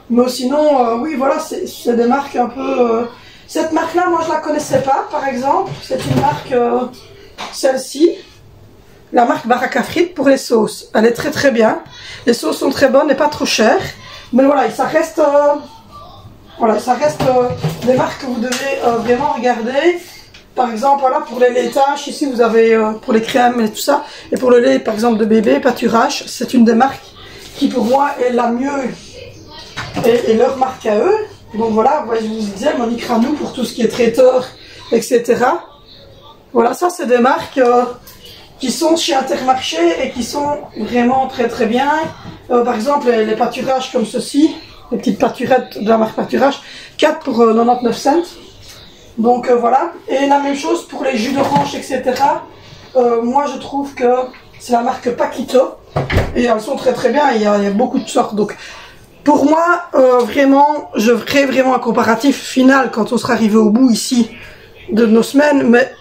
S1: Mais sinon oui voilà, c'est des marques un peu... Cette marque là moi je la connaissais pas par exemple, c'est une marque celle-ci, la marque Baraka Frites pour les sauces. Elle est très très bien, les sauces sont très bonnes et pas trop chères, mais voilà ça reste des marques que vous devez vraiment regarder. Par exemple, voilà, pour les laitages, ici vous avez pour les crèmes et tout ça. Et pour le lait, par exemple, de bébé, pâturage, c'est une des marques qui pour moi est la mieux et leur marque à eux. Donc voilà, je vous disais, Monique Ranou pour tout ce qui est traiteur, etc. Voilà, ça c'est des marques qui sont chez Intermarché et qui sont vraiment très très bien. Par exemple, les pâturages comme ceci, les petites pâturettes de la marque Pâturage, 4 pour 99 cents. Donc voilà, et la même chose pour les jus d'orange, etc. Moi je trouve que c'est la marque Paquito et elles sont très très bien, il y a beaucoup de sortes. Donc pour moi, vraiment, je ferai vraiment un comparatif final quand on sera arrivé au bout ici de nos semaines. Mais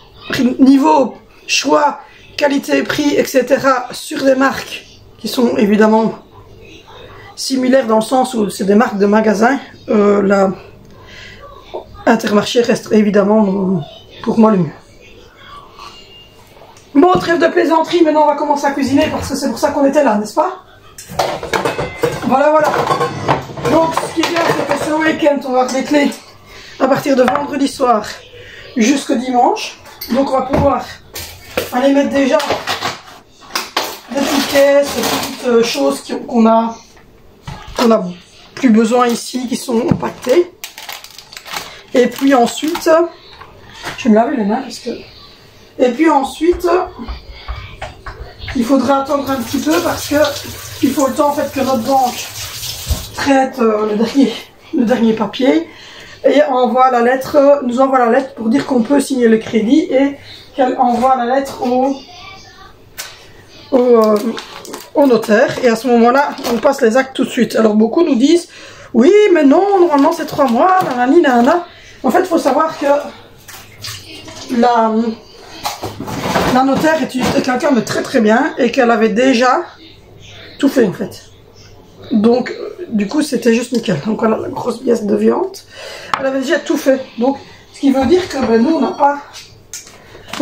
S1: niveau choix, qualité, prix, etc. sur des marques qui sont évidemment similaires dans le sens où c'est des marques de magasins, la Intermarché reste évidemment pour moi le mieux. Bon, trêve de plaisanterie, maintenant on va commencer à cuisiner parce que c'est pour ça qu'on était là, n'est-ce pas? Voilà, voilà. Donc ce qui est bien, c'est que ce week-end, on va avoir les clés à partir de vendredi soir jusqu'au dimanche. Donc on va pouvoir aller mettre déjà des petites caisses, des petites choses qu'on a plus besoin ici, qui sont empaquetées. Et puis ensuite, je vais me laver les mains parce que... Et puis ensuite, il faudra attendre un petit peu parce que il faut le temps en fait que notre banque traite le dernier papier et envoie la lettre, nous envoie la lettre pour dire qu'on peut signer le crédit et qu'elle envoie la lettre au notaire. Et à ce moment-là, on passe les actes tout de suite. Alors beaucoup nous disent, oui mais non, normalement c'est 3 mois, nanani, nanana. En fait, il faut savoir que la notaire est quelqu'un de très très bien et qu'elle avait déjà tout fait en fait. Donc, du coup, c'était juste nickel. Donc, voilà la grosse pièce de viande. Elle avait déjà tout fait. Donc, ce qui veut dire que ben, nous, on ne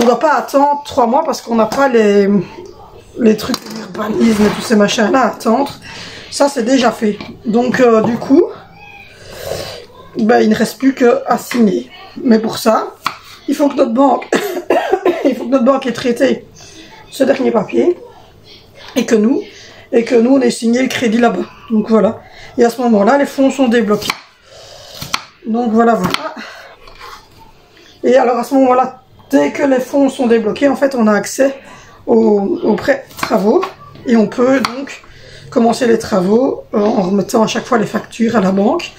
S1: doit pas attendre 3 mois parce qu'on n'a pas les trucs d'urbanisme et tous ces machins-là à attendre. Ça, c'est déjà fait. Donc, du coup, ben, il ne reste plus qu'à signer. Mais pour ça, il faut que notre banque, ait traité ce dernier papier et que nous, on ait signé le crédit là-bas. Donc voilà. Et à ce moment-là, les fonds sont débloqués. Donc voilà. Et alors à ce moment-là, dès que les fonds sont débloqués, en fait, on a accès aux prêts travaux et on peut donc commencer les travaux en remettant à chaque fois les factures à la banque.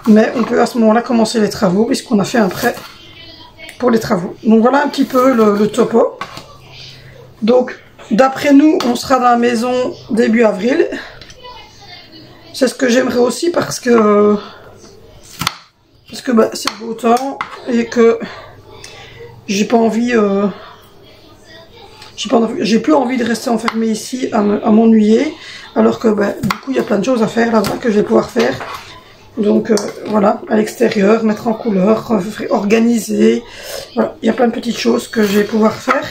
S1: Mais on peut à ce moment-là commencer les travaux puisqu'on a fait un prêt pour les travaux. Donc voilà un petit peu le topo. Donc d'après nous, on sera dans la maison début avril. C'est ce que j'aimerais aussi parce que bah, c'est beau temps et que j'ai pas envie, j'ai plus envie de rester enfermée ici à m'ennuyer, alors que bah, du coup il y a plein de choses à faire là-bas que je vais pouvoir faire. Donc voilà, à l'extérieur, mettre en couleur, organiser. Voilà, il y a plein de petites choses que je vais pouvoir faire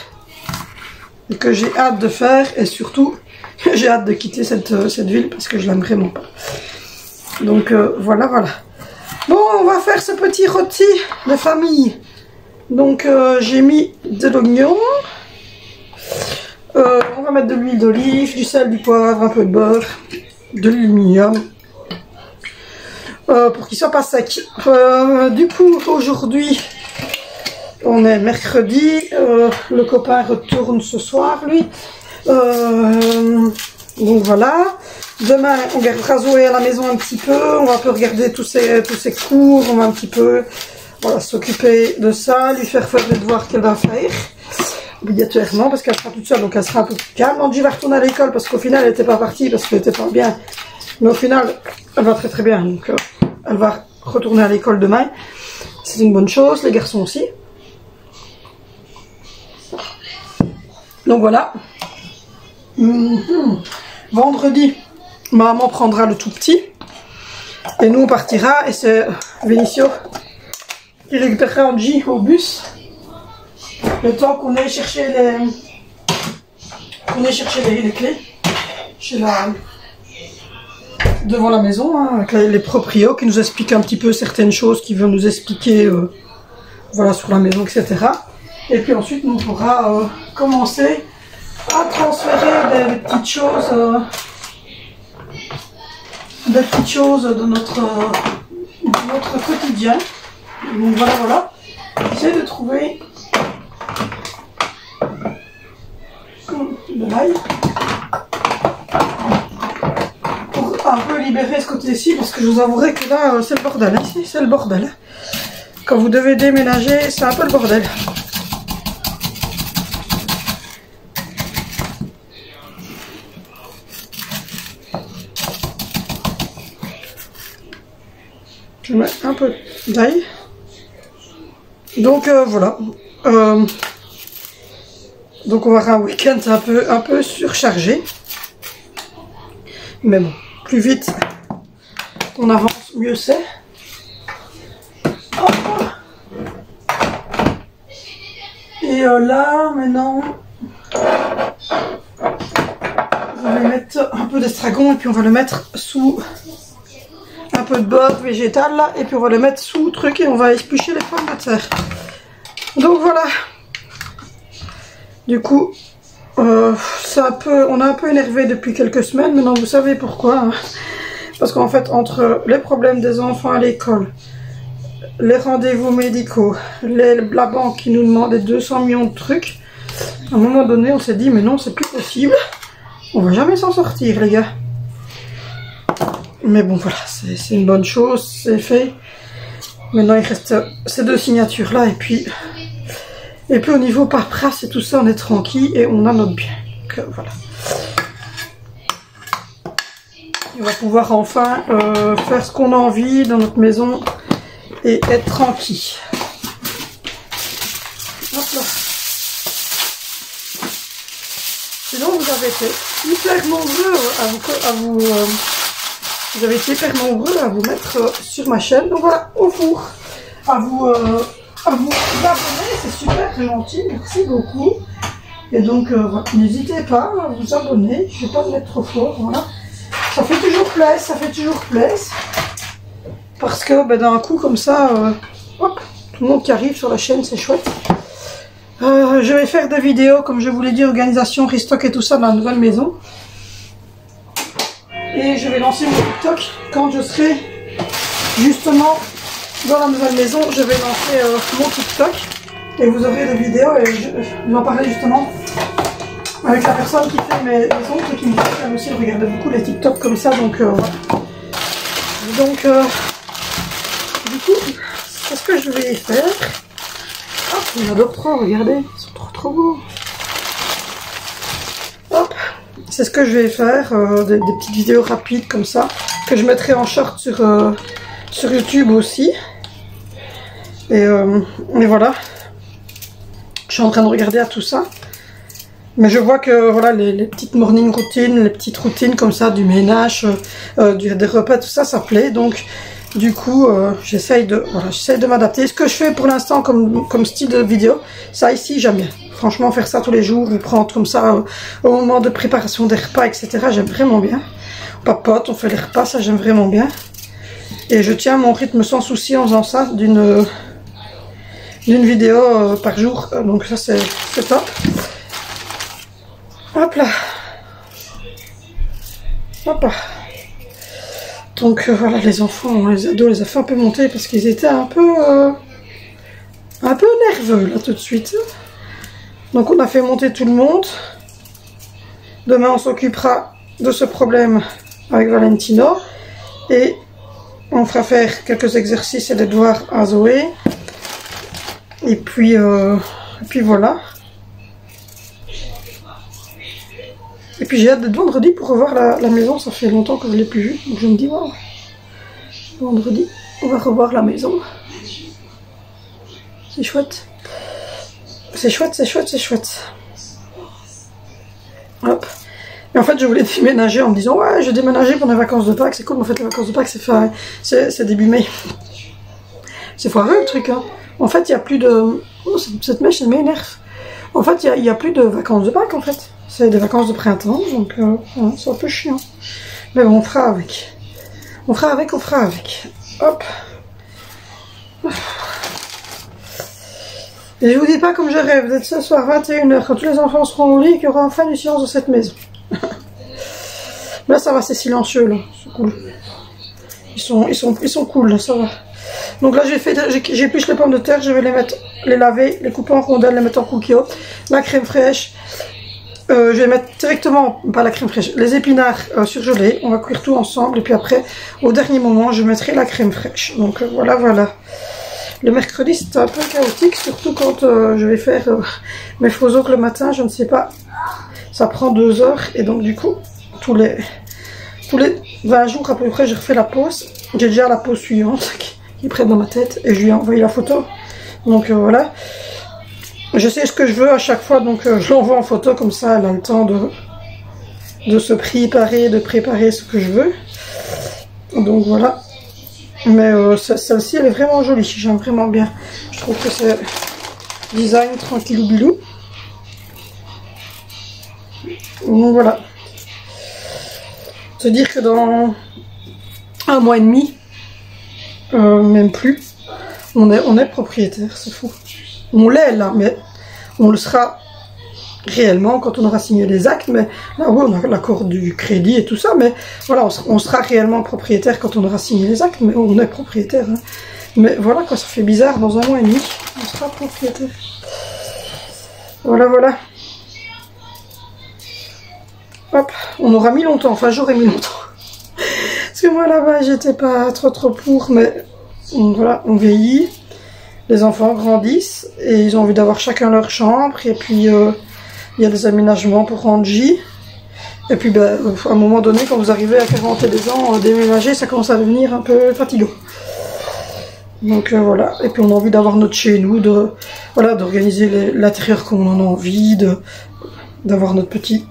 S1: et que j'ai hâte de faire et surtout j'ai hâte de quitter cette ville parce que je l'aime vraiment pas. Donc voilà. Bon, on va faire ce petit rôti de famille. Donc j'ai mis de l'oignon. On va mettre de l'huile d'olive, du sel, du poivre, un peu de beurre, de l'aluminium. Pour qu'il soit pas sec. Du coup, aujourd'hui, on est mercredi. Le copain retourne ce soir, lui. Donc voilà. Demain, on gardera Zoé à la maison un petit peu. On va un peu regarder tous ses cours. On va un petit peu s'occuper de ça, lui faire les devoirs qu'elle va faire. Obligatoirement, parce qu'elle sera toute seule, donc elle sera un peu plus calme. Angie va retourner à l'école parce qu'au final, elle n'était pas partie parce qu'elle n'était pas bien. Mais au final, elle va très très bien. Donc, elle va retourner à l'école demain. C'est une bonne chose. Les garçons aussi. Donc voilà. Vendredi, maman prendra le tout petit. Et nous, on partira. Et c'est Vinicio qui récupérera Angie au bus. Le temps qu'on ait cherché les clés. Chez devant la maison, hein, avec les proprios qui nous expliquent un petit peu certaines choses, qui veulent nous expliquer voilà, sur la maison, etc. Et puis ensuite, nous, on pourra commencer à transférer des petites choses de notre quotidien. Donc voilà. J'essaie de trouver de l'ail pour un peu libérer ce côté-ci, parce que je vous avouerai que là c'est le bordel, ici c'est le bordel. Quand vous devez déménager, c'est un peu le bordel. Je mets un peu d'ail. Donc voilà. Donc on va avoir un week-end un peu surchargé. Mais bon, plus vite on avance, mieux c'est. Et là, maintenant, on va mettre un peu d'estragon et puis on va le mettre sous un peu de beurre végétal là. Et puis on va le mettre sous truc et on va éplucher les pommes de terre. Donc voilà. Du coup, on a un peu énervé depuis quelques semaines. Maintenant, vous savez pourquoi. Hein. Parce qu'en fait, entre les problèmes des enfants à l'école, les rendez-vous médicaux, la banque qui nous demandait 200 millions de trucs, à un moment donné, on s'est dit, mais non, c'est plus possible. On va jamais s'en sortir, les gars. Mais bon, voilà, c'est une bonne chose, c'est fait. Maintenant, il reste ces 2 signatures-là, et puis au niveau paperasse et tout ça, on est tranquille et on a notre bien. Donc voilà. On va pouvoir enfin faire ce qu'on a envie dans notre maison et être tranquille. Hop là. Sinon, vous avez été hyper nombreux Vous avez été hyper nombreux à vous mettre sur ma chaîne. Donc voilà, au four. À vous abonner, c'est super gentil, merci beaucoup. Et donc, n'hésitez pas à vous abonner. Je ne vais pas me mettre trop fort, voilà. Ça fait toujours plaisir, ça fait toujours plaisir. Parce que d'un coup, comme ça, hop, tout le monde qui arrive sur la chaîne, c'est chouette. Je vais faire des vidéos, comme je vous l'ai dit, organisation, restock et tout ça dans la nouvelle maison. Et je vais lancer mon TikTok quand je serai justement dans la nouvelle maison. Je vais lancer mon TikTok et vous aurez des vidéos. Et je vais en parler justement avec la personne qui fait mes oncles et qui me fait aussi regarder beaucoup les TikTok comme ça. Donc, voilà. Donc, du coup, c'est ce que je vais faire. Hop, on adore trop, regardez, ils sont trop beaux. Hop, c'est ce que je vais faire, des petites vidéos rapides comme ça, que je mettrai en short sur YouTube aussi. Et voilà, je suis en train de regarder à tout ça. Mais je vois que voilà les petites morning routines, les petites routines comme ça, du ménage, des repas, tout ça, ça plaît. Donc du coup, j'essaye de m'adapter. Ce que je fais pour l'instant comme style de vidéo, ça ici j'aime bien. Franchement, faire ça tous les jours ou prendre comme ça au moment de préparation des repas, etc. J'aime vraiment bien. On papote, on fait les repas, ça j'aime vraiment bien. Et je tiens mon rythme sans souci en faisant ça d'une vidéo par jour. Donc ça c'est top. Hop là. Hop là. Donc voilà, les enfants, les ados, les a fait un peu monter parce qu'ils étaient un peu nerveux là tout de suite. Donc on a fait monter tout le monde. Demain on s'occupera de ce problème avec Valentino. Et on fera faire quelques exercices et des devoirs à Zoé. Et puis voilà. Et puis j'ai hâte d'être vendredi pour revoir la maison, ça fait longtemps que je ne l'ai plus vue. Donc je me dis, wow, vendredi, on va revoir la maison. C'est chouette. C'est chouette, c'est chouette, c'est chouette. Hop. Et en fait, je voulais déménager en me disant, ouais, je vais déménager pendant les vacances de Pâques, c'est cool, mais en fait, les vacances de Pâques, c'est début mai. C'est foireux le truc, hein. En fait, il n'y a plus de... Oh, cette mèche, elle m'énerve. En fait, il n'y a plus de vacances de Pâques, en fait. C'est des vacances de printemps, donc c'est un peu chiant. Mais bon, on fera avec. On fera avec, on fera avec. Hop. Et je vous dis pas comme je rêve d'être ce soir 21h, quand tous les enfants seront au lit, qu'il y aura enfin du silence dans cette maison. Là, ça va, c'est silencieux, là. C'est cool. Ils sont cool, là, ça va. Donc là, j'épluche les pommes de terre, je vais les laver, les couper en rondelles, les mettre en cookies. La crème fraîche. Je vais mettre directement, pas la crème fraîche, les épinards surgelés. On va cuire tout ensemble. Et puis après, au dernier moment, je mettrai la crème fraîche. Donc voilà, voilà. Le mercredi, c'est un peu chaotique, surtout quand je vais faire mes faux ongles le matin. Je ne sais pas, ça prend 2 heures. Et donc du coup, tous les 20 jours à peu près, je refais la pause. J'ai déjà la pause suivante qui prête dans ma tête. Et je lui ai envoyé la photo. Donc voilà. Je sais ce que je veux à chaque fois, donc je l'envoie en photo, comme ça elle a le temps de se préparer, de préparer ce que je veux. Donc voilà. Mais celle-ci, elle est vraiment jolie, j'aime vraiment bien. Je trouve que c'est design tranquillou bilou. Donc voilà. Se dire que dans 1 mois et demi, même plus, on est propriétaire, c'est fou. On l'est là, mais on le sera réellement quand on aura signé les actes. Mais là, oui, on a l'accord du crédit et tout ça. Mais voilà, on sera réellement propriétaire quand on aura signé les actes. Mais on est propriétaire. Hein. Mais voilà, quoi, ça fait bizarre. Dans 1 mois et demi, on sera propriétaire. Voilà, voilà. Hop, on aura mis longtemps. Enfin, j'aurais mis longtemps. Parce que moi, là-bas, j'étais pas trop pour. Mais voilà, on vieillit. Les enfants grandissent et ils ont envie d'avoir chacun leur chambre. Et puis, il y a des aménagements pour Angie. Et puis, à un moment donné, quand vous arrivez à 42 ans, déménager, ça commence à devenir un peu fatigant. Donc, voilà. Et puis, on a envie d'avoir notre chez nous, d'organiser l'intérieur comme on en a envie, d'avoir notre petit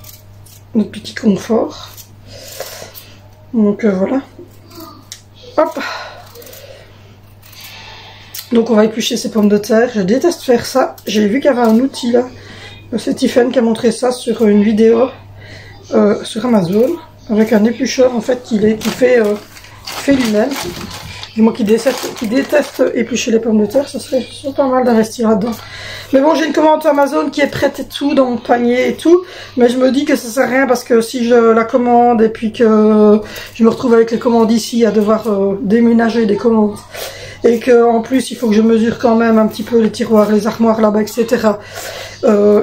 S1: confort. Donc, voilà. Hop. Donc on va éplucher ces pommes de terre. Je déteste faire ça. J'ai vu qu'il y avait un outil là. C'est Tiffen qui a montré ça sur une vidéo sur Amazon. Avec un éplucheur en fait qui fait lui-même. Et moi qui déteste éplucher les pommes de terre, ça serait pas mal d'investir là-dedans. Mais bon, j'ai une commande Amazon qui est prête et tout, dans mon panier et tout. Mais je me dis que ça sert à rien parce que si je la commande et puis que je me retrouve avec les commandes ici à devoir déménager des commandes. Et que en plus il faut que je mesure quand même un petit peu les tiroirs, les armoires là-bas, etc.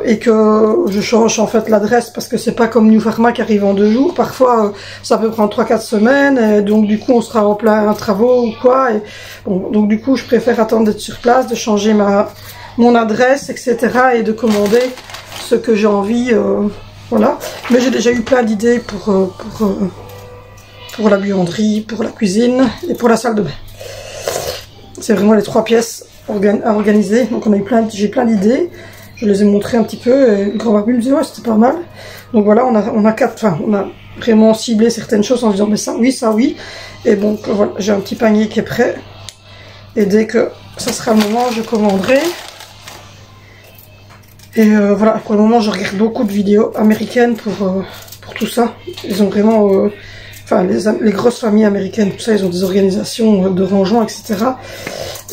S1: Et que je change en fait l'adresse parce que c'est pas comme New Pharma qui arrive en 2 jours. Parfois ça peut prendre 3-4 semaines et donc du coup on sera en plein travaux ou quoi. Et, bon, donc du coup je préfère attendre d'être sur place, de changer mon adresse, etc. et de commander ce que j'ai envie. Voilà. Mais j'ai déjà eu plein d'idées pour la buanderie, pour la cuisine et pour la salle de bain. C'est vraiment les 3 pièces à organiser. Donc j'ai plein d'idées. Je les ai montrées un petit peu. Et le grand barbu me disait ouais c'était pas mal. Donc voilà, on a vraiment ciblé certaines choses en disant mais ça oui. Et bon voilà, j'ai un petit panier qui est prêt. Et dès que ça sera le moment, je commanderai. Et voilà, pour le moment je regarde beaucoup de vidéos américaines pour tout ça. Ils ont vraiment... Enfin, les grosses familles américaines, tout ça, ils ont des organisations de rangement, etc.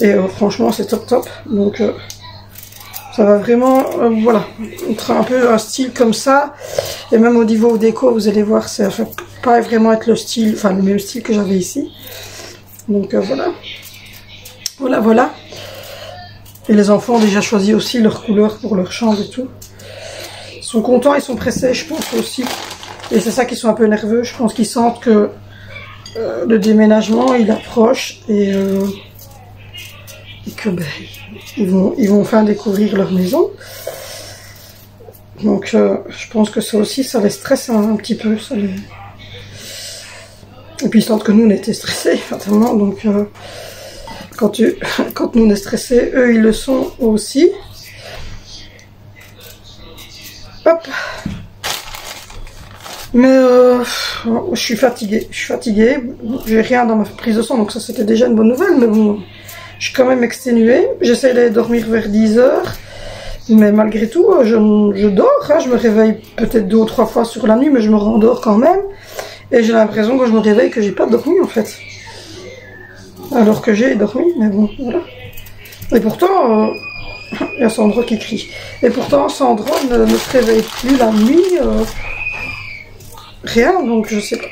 S1: Et franchement, c'est top. Donc, ça va vraiment, voilà, être un peu un style comme ça. Et même au niveau déco, vous allez voir, ça va pas vraiment être le même style que j'avais ici. Donc, voilà. Et les enfants ont déjà choisi aussi leur couleur pour leur chambre et tout. Ils sont contents, ils sont pressés, je pense aussi. Et c'est ça qu'ils sont un peu nerveux. Je pense qu'ils sentent que le déménagement il approche et que ils vont enfin découvrir leur maison. Donc je pense que ça aussi ça les stresse un petit peu. Et puis ils sentent que nous on était stressés fatalement. Donc quand nous on est stressés, eux ils le sont aussi. Hop. Mais je suis fatiguée, j'ai rien dans ma prise de sang, donc ça c'était déjà une bonne nouvelle, mais bon, je suis quand même exténuée, j'essaie d'aller dormir vers 10 h, mais malgré tout, je dors, hein, je me réveille peut-être 2 ou 3 fois sur la nuit, mais je me rendors quand même, et j'ai l'impression que je me réveille que j'ai pas dormi en fait, alors que j'ai dormi, mais bon, voilà. Et pourtant, il y a Sandro qui crie, et pourtant Sandro ne se réveille plus la nuit, rien, donc je sais pas.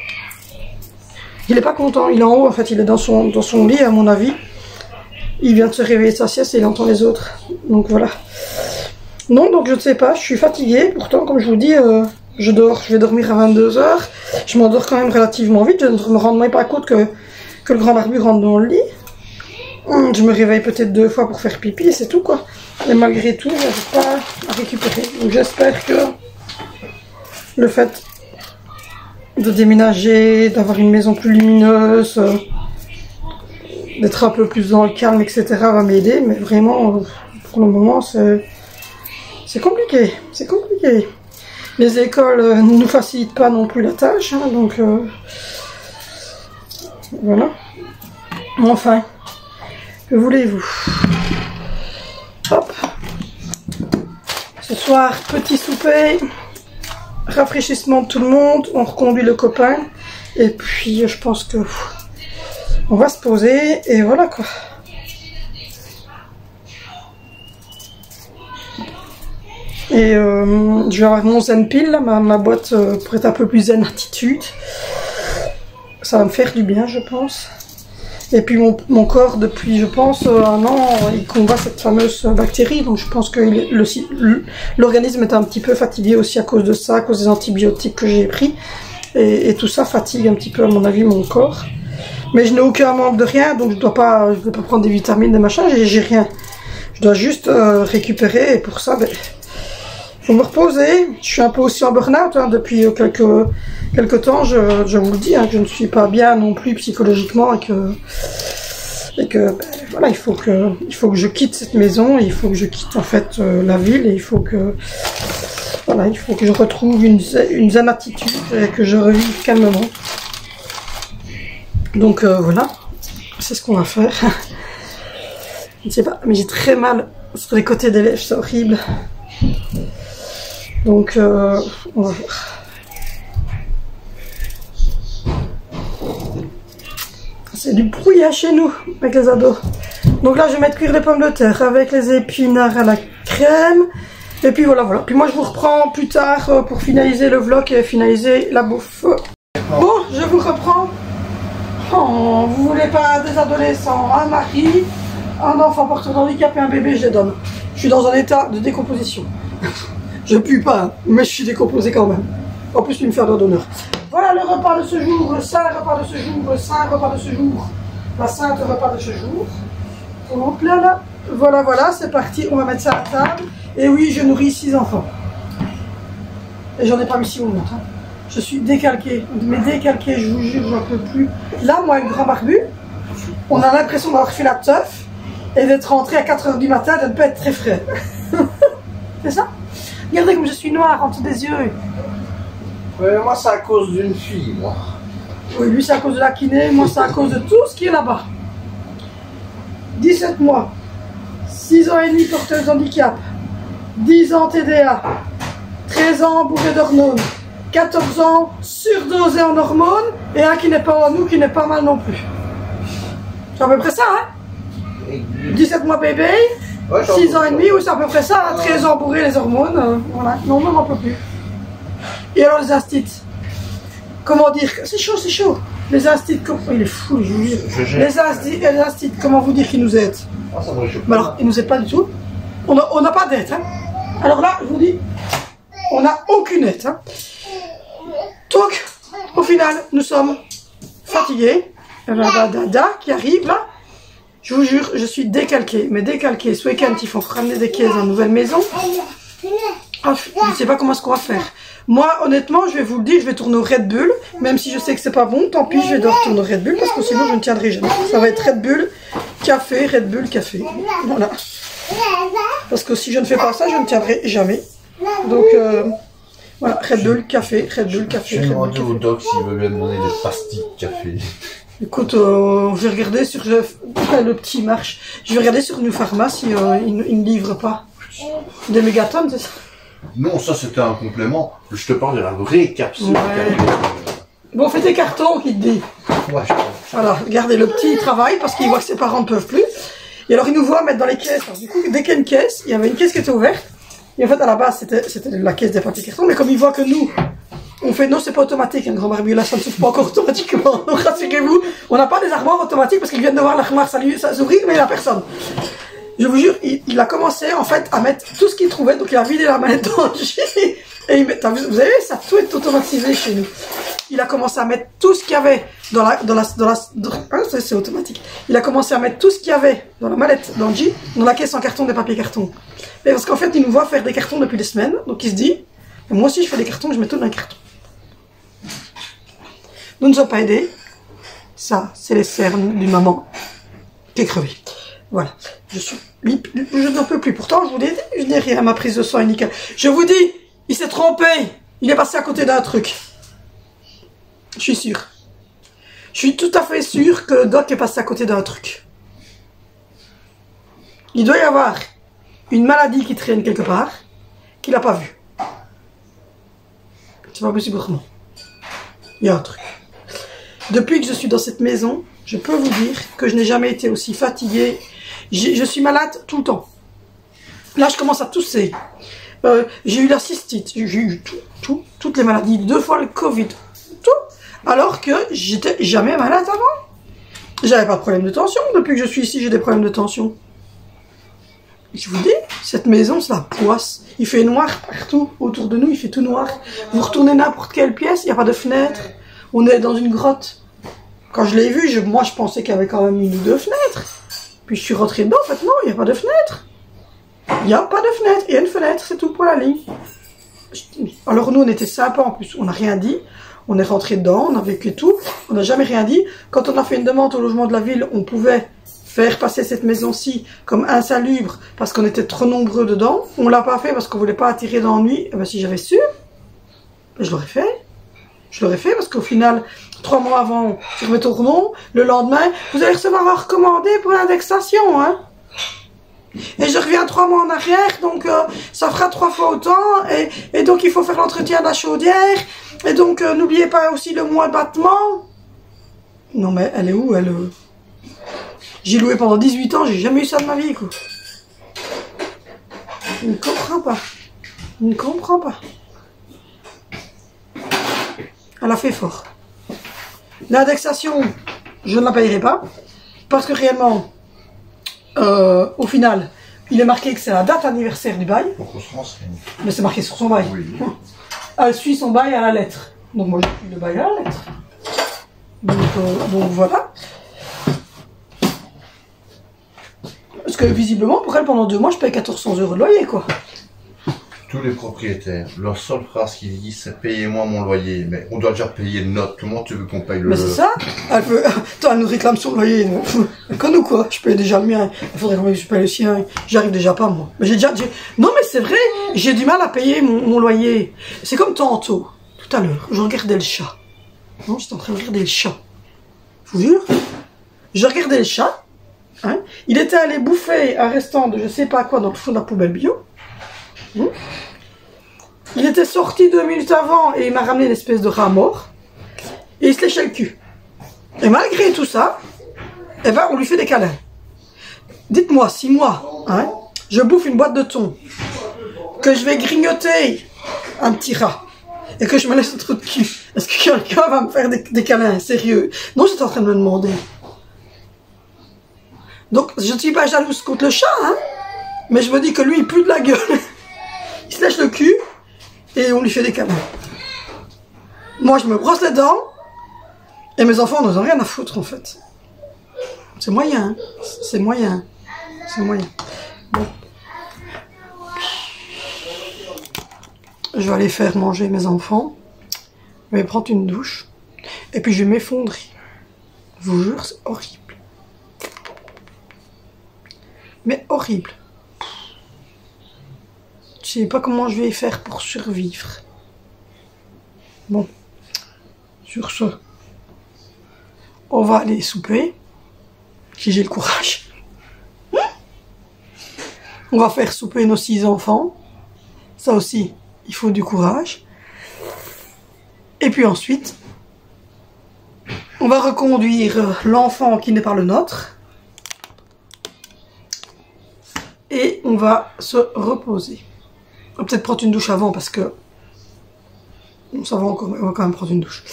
S1: Il est pas content, il est en haut en fait, il est dans son lit à mon avis. Il vient de se réveiller de sa sieste et il entend les autres. Donc voilà. Non, donc je ne sais pas, je suis fatiguée. Pourtant, comme je vous dis, je vais dormir à 22 h. Je m'endors quand même relativement vite. Je ne me rends même pas compte que le grand barbu rentre dans le lit. Je me réveille peut-être 2 fois pour faire pipi, c'est tout quoi. Et malgré tout, je n'arrive pas à récupérer. Donc j'espère que le fait de déménager, d'avoir une maison plus lumineuse, d'être un peu plus dans le calme, etc. va m'aider, mais vraiment, pour le moment, c'est compliqué, Les écoles ne nous facilitent pas non plus la tâche, hein, donc voilà. Enfin, que voulez-vous? Hop. Ce soir, petit souper. Rafraîchissement de tout le monde, on reconduit le copain et puis je pense que on va se poser et voilà quoi. Et je vais avoir mon zen pill, là, ma boîte pour être un peu plus zen attitude. Ça va me faire du bien je pense. Et puis mon corps depuis je pense 1 an il combat cette fameuse bactérie, donc je pense que l'organisme est un petit peu fatigué aussi à cause de ça, à cause des antibiotiques que j'ai pris et tout ça fatigue un petit peu à mon avis mon corps. Mais je n'ai aucun manque de rien, donc je ne dois pas prendre des vitamines, des machins, j'ai rien. Je dois juste récupérer et pour ça faut me reposer. Je suis un peu aussi en burn-out hein, depuis quelques temps, je vous le dis, hein, que je ne suis pas bien non plus psychologiquement et que voilà, il faut que je quitte cette maison, il faut que je quitte en fait la ville et il faut que je retrouve une zen attitude et que je revive calmement. Donc voilà, C'est ce qu'on va faire. Je ne sais pas, mais j'ai très mal sur les côtés des lèvres, c'est horrible. Donc, on va voir. C'est du brouillage chez nous, avec les ados. Donc là, je vais mettre cuire les pommes de terre avec les épinards à la crème. Et puis voilà, voilà. Puis moi, je vous reprends plus tard pour finaliser le vlog et finaliser la bouffe. Bon, je vous reprends. Oh, vous voulez pas des adolescents, un mari, un enfant porteur de handicap et un bébé, je les donne. Je suis dans un état de décomposition. Je pue pas, hein, mais je suis décomposé quand même. En plus, tu me fais un doigt d'honneur. Voilà le repas de ce jour, le saint repas de ce jour, le saint repas de ce jour, la sainte repas de ce jour. Donc là, voilà, voilà, c'est parti, on va mettre ça à table. Et oui, je nourris 6 enfants. Et j'en ai pas mis si longtemps. Hein. Je suis décalquée, mais décalquée, je vous jure, j'en peux plus. Là, moi, avec le grand barbu, on a l'impression d'avoir fait la teuf et d'être rentré à 4 h du matin, de ne pas être très frais. C'est ça? Regardez comme je suis noire en dessous des yeux.
S3: Ouais, moi, c'est à cause d'une fille, moi.
S1: Oui, lui, c'est à cause de la kiné, moi, c'est à cause de tout ce qui est là-bas. 17 mois, 6 ans et demi porteuse de handicap, 10 ans TDA, 13 ans bourré d'hormones, 14 ans surdosé en hormones, et un qui n'est pas en nous, qui n'est pas mal non plus. C'est à peu près ça, hein? 17 mois bébé, ouais, 6 ans et demi, oui, c'est à peu près ça, 13 ans bourré les hormones, voilà, non, on n'en peut plus. Et alors les instits, comment dire, c'est chaud, c'est chaud. Les instits, oh, il est fou, je vous jure. Les instits, comment vous dire qu'ils nous aident? Mais alors, ils nous aident pas du tout. On n'a pas d'aide, hein. Alors là, je vous dis, on n'a aucune aide, hein. Donc, au final, nous sommes fatigués. Dada qui arrive là. Je vous jure, je suis décalquée. Mais décalquée. Ce week-end, il faut ramener des caisses dans une nouvelle maison. Ah, je ne sais pas comment ce qu'on va faire. Moi, honnêtement, je vais vous le dire, je vais tourner au Red Bull. Même si je sais que c'est pas bon, tant pis, je vais devoir tourner au Red Bull parce que sinon, je ne tiendrai jamais. Ça va être Red Bull, café, Red Bull, café. Voilà. Parce que si je ne fais pas ça, je ne tiendrai jamais. Donc, voilà, Red Bull, café, Red Bull, café.
S3: Je vais demander au doc s'il veut bien me donner des pastilles de café.
S1: Écoute, je vais regarder sur le petit marche. Je vais regarder sur New Pharma si il ne livre pas des mégatonnes, c'est ça?
S3: Non, ça c'était un complément. Je te parle de la vraie capsule.
S1: Ouais. Bon, fais des cartons, qui te dit.
S3: Ouais, je pense.
S1: Voilà, regardez, le petit il travaille parce qu'il voit que ses parents ne peuvent plus. Et alors il nous voit mettre dans les caisses. Alors, du coup, dès qu'il y a une caisse, il y avait une caisse qui était ouverte. Et en fait, à la base, c'était la caisse des papiers cartons. Mais comme il voit que nous, on fait, non, c'est pas automatique, un grand barbu, là, ça ne s'ouvre pas encore automatiquement. Donc, rassurez-vous, on n'a pas des armoires automatiques parce qu'ils viennent de voir l'armoire s'ouvrir, mais il n'y a personne. Je vous jure, il a commencé, en fait, à mettre tout ce qu'il trouvait. Donc, il a vidé la manette dans le jus. Et il met, vous avez vu, ça, tout est automatisé chez nous. Il a commencé à mettre tout ce qu'il y avait c'est automatique. Il a commencé à mettre tout ce qu'il y avait dans la mallette, dans le Jeep, dans la caisse en carton des papiers cartons. Mais parce qu'en fait, il nous voit faire des cartons depuis des semaines, donc il se dit, moi aussi je fais des cartons, je mets tout dans un carton. Nous ne sommes pas aidés. Ça, c'est les cernes d'une maman qui est crevée. Voilà. Je n'en peux plus. Pourtant, je vous dis, je n'ai rien à ma prise de sang est nickel. Je vous dis, il s'est trompé. Il est passé à côté d'un truc. Je suis sûre. Je suis tout à fait sûre que le doc est passé à côté d'un truc. Il doit y avoir une maladie qui traîne quelque part, qu'il n'a pas vue. C'est pas possible autrement. Il y a un truc. Depuis que je suis dans cette maison, je peux vous dire que je n'ai jamais été aussi fatiguée. Je suis malade tout le temps. Là, je commence à tousser. J'ai eu la cystite, j'ai eu toutes les maladies, 2 fois le Covid, tout. Alors que j'étais jamais malade avant. J'avais pas de problème de tension. Depuis que je suis ici, j'ai des problèmes de tension. Je vous dis, cette maison, c'est la poisse. Il fait noir partout autour de nous, il fait tout noir. Vous retournez n'importe quelle pièce, il n'y a pas de fenêtre. On est dans une grotte. Quand je l'ai vu, moi je pensais qu'il y avait quand même 1 ou 2 fenêtres. Puis je suis rentrée dedans, en fait non, il n'y a pas de fenêtre. Il n'y a pas de fenêtre, il y a une fenêtre, c'est tout pour la ligne. Alors nous on était sympa en plus, on n'a rien dit. On est rentré dedans, on a vécu tout, on n'a jamais rien dit. Quand on a fait une demande au logement de la ville, on pouvait faire passer cette maison-ci comme insalubre parce qu'on était trop nombreux dedans. On l'a pas fait parce qu'on voulait pas attirer d'ennui. Eh ben, si j'avais su, je l'aurais fait. Je l'aurais fait parce qu'au final, 3 mois avant, je remets ton nom. Le lendemain, vous allez recevoir un recommandé pour l'indexation, hein. Et je reviens 3 mois en arrière, donc ça fera 3 fois autant. Et donc il faut faire l'entretien de la chaudière. Et donc n'oubliez pas aussi le mois de battement. Non mais elle est où elle J'ai loué pendant 18 ans, j'ai jamais eu ça de ma vie, quoi. Je ne comprends pas. Je ne comprends pas. Elle a fait fort. L'indexation, je ne la payerai pas. Parce que réellement, au final, il est marqué que c'est la date anniversaire du bail.
S3: Donc on se renseigne.
S1: Mais c'est marqué sur son bail.
S3: Oui.
S1: Elle suit son bail à la lettre. Donc moi, je suis le bail à la lettre. Donc voilà. Parce que visiblement, pour elle, pendant 2 mois, je paye 1400 € de loyer, quoi.
S3: Tous les propriétaires, leur seule phrase qu'ils disent, c'est payez-moi mon loyer. Mais on doit déjà payer le note. Comment tu veux qu'on paye le...
S1: Mais c'est ça. Elle peut... Attends, elle nous réclame son loyer. Comme nous, quoi. Je paye déjà le mien. Il faudrait que je paye le sien. J'arrive déjà pas, moi. Mais j'ai déjà... Non, mais c'est vrai. J'ai du mal à payer mon loyer. C'est comme tantôt. Tout à l'heure. Je regardais le chat. Non, j'étais en train de regarder le chat. Je vous jure. Je regardais le chat. Hein. Il était allé bouffer un restant de je sais pas quoi dans le fond de la poubelle bio. Il était sorti 2 minutes avant et il m'a ramené une espèce de rat mort. Et il se léchait le cul. Et malgré tout ça, eh ben, on lui fait des câlins. Dites-moi, si moi, hein, je bouffe une boîte de thon, que je vais grignoter un petit rat, et que je me laisse un trou de cul, est-ce que quelqu'un va me faire des câlins sérieux? Non, j'étais en train de me demander. Donc, je ne suis pas jalouse contre le chat, hein, mais je me dis que lui, il pue de la gueule. Il se lèche le cul, et on lui fait des câlins. Moi, je me brosse les dents, et mes enfants n'ont rien à foutre, en fait. C'est moyen, hein. C'est moyen. C'est moyen. Bon. Je vais aller faire manger mes enfants. Je vais prendre une douche. Et puis je vais m'effondrer. Je vous jure, c'est horrible. Mais horrible. Je sais pas comment je vais faire pour survivre. Bon. Sur ce, on va aller souper. Si j'ai le courage. On va faire souper nos 6 enfants. Ça aussi, il faut du courage. Et puis ensuite, on va reconduire l'enfant qui n'est pas le nôtre. Et on va se reposer. On va peut-être prendre une douche avant parce que... Ça va encore, on va quand même prendre une douche.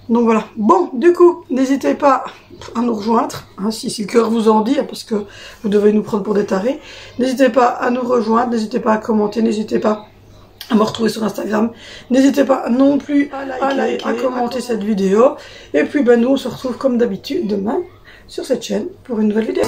S1: Donc voilà. Bon, du coup, n'hésitez pas à nous rejoindre, hein, si le cœur vous en dit, parce que vous devez nous prendre pour des tarés. N'hésitez pas à nous rejoindre, n'hésitez pas à commenter, n'hésitez pas à me retrouver sur Instagram. N'hésitez pas non plus à liker, à commenter cette vidéo. Et puis ben, nous, on se retrouve comme d'habitude demain sur cette chaîne pour une nouvelle vidéo.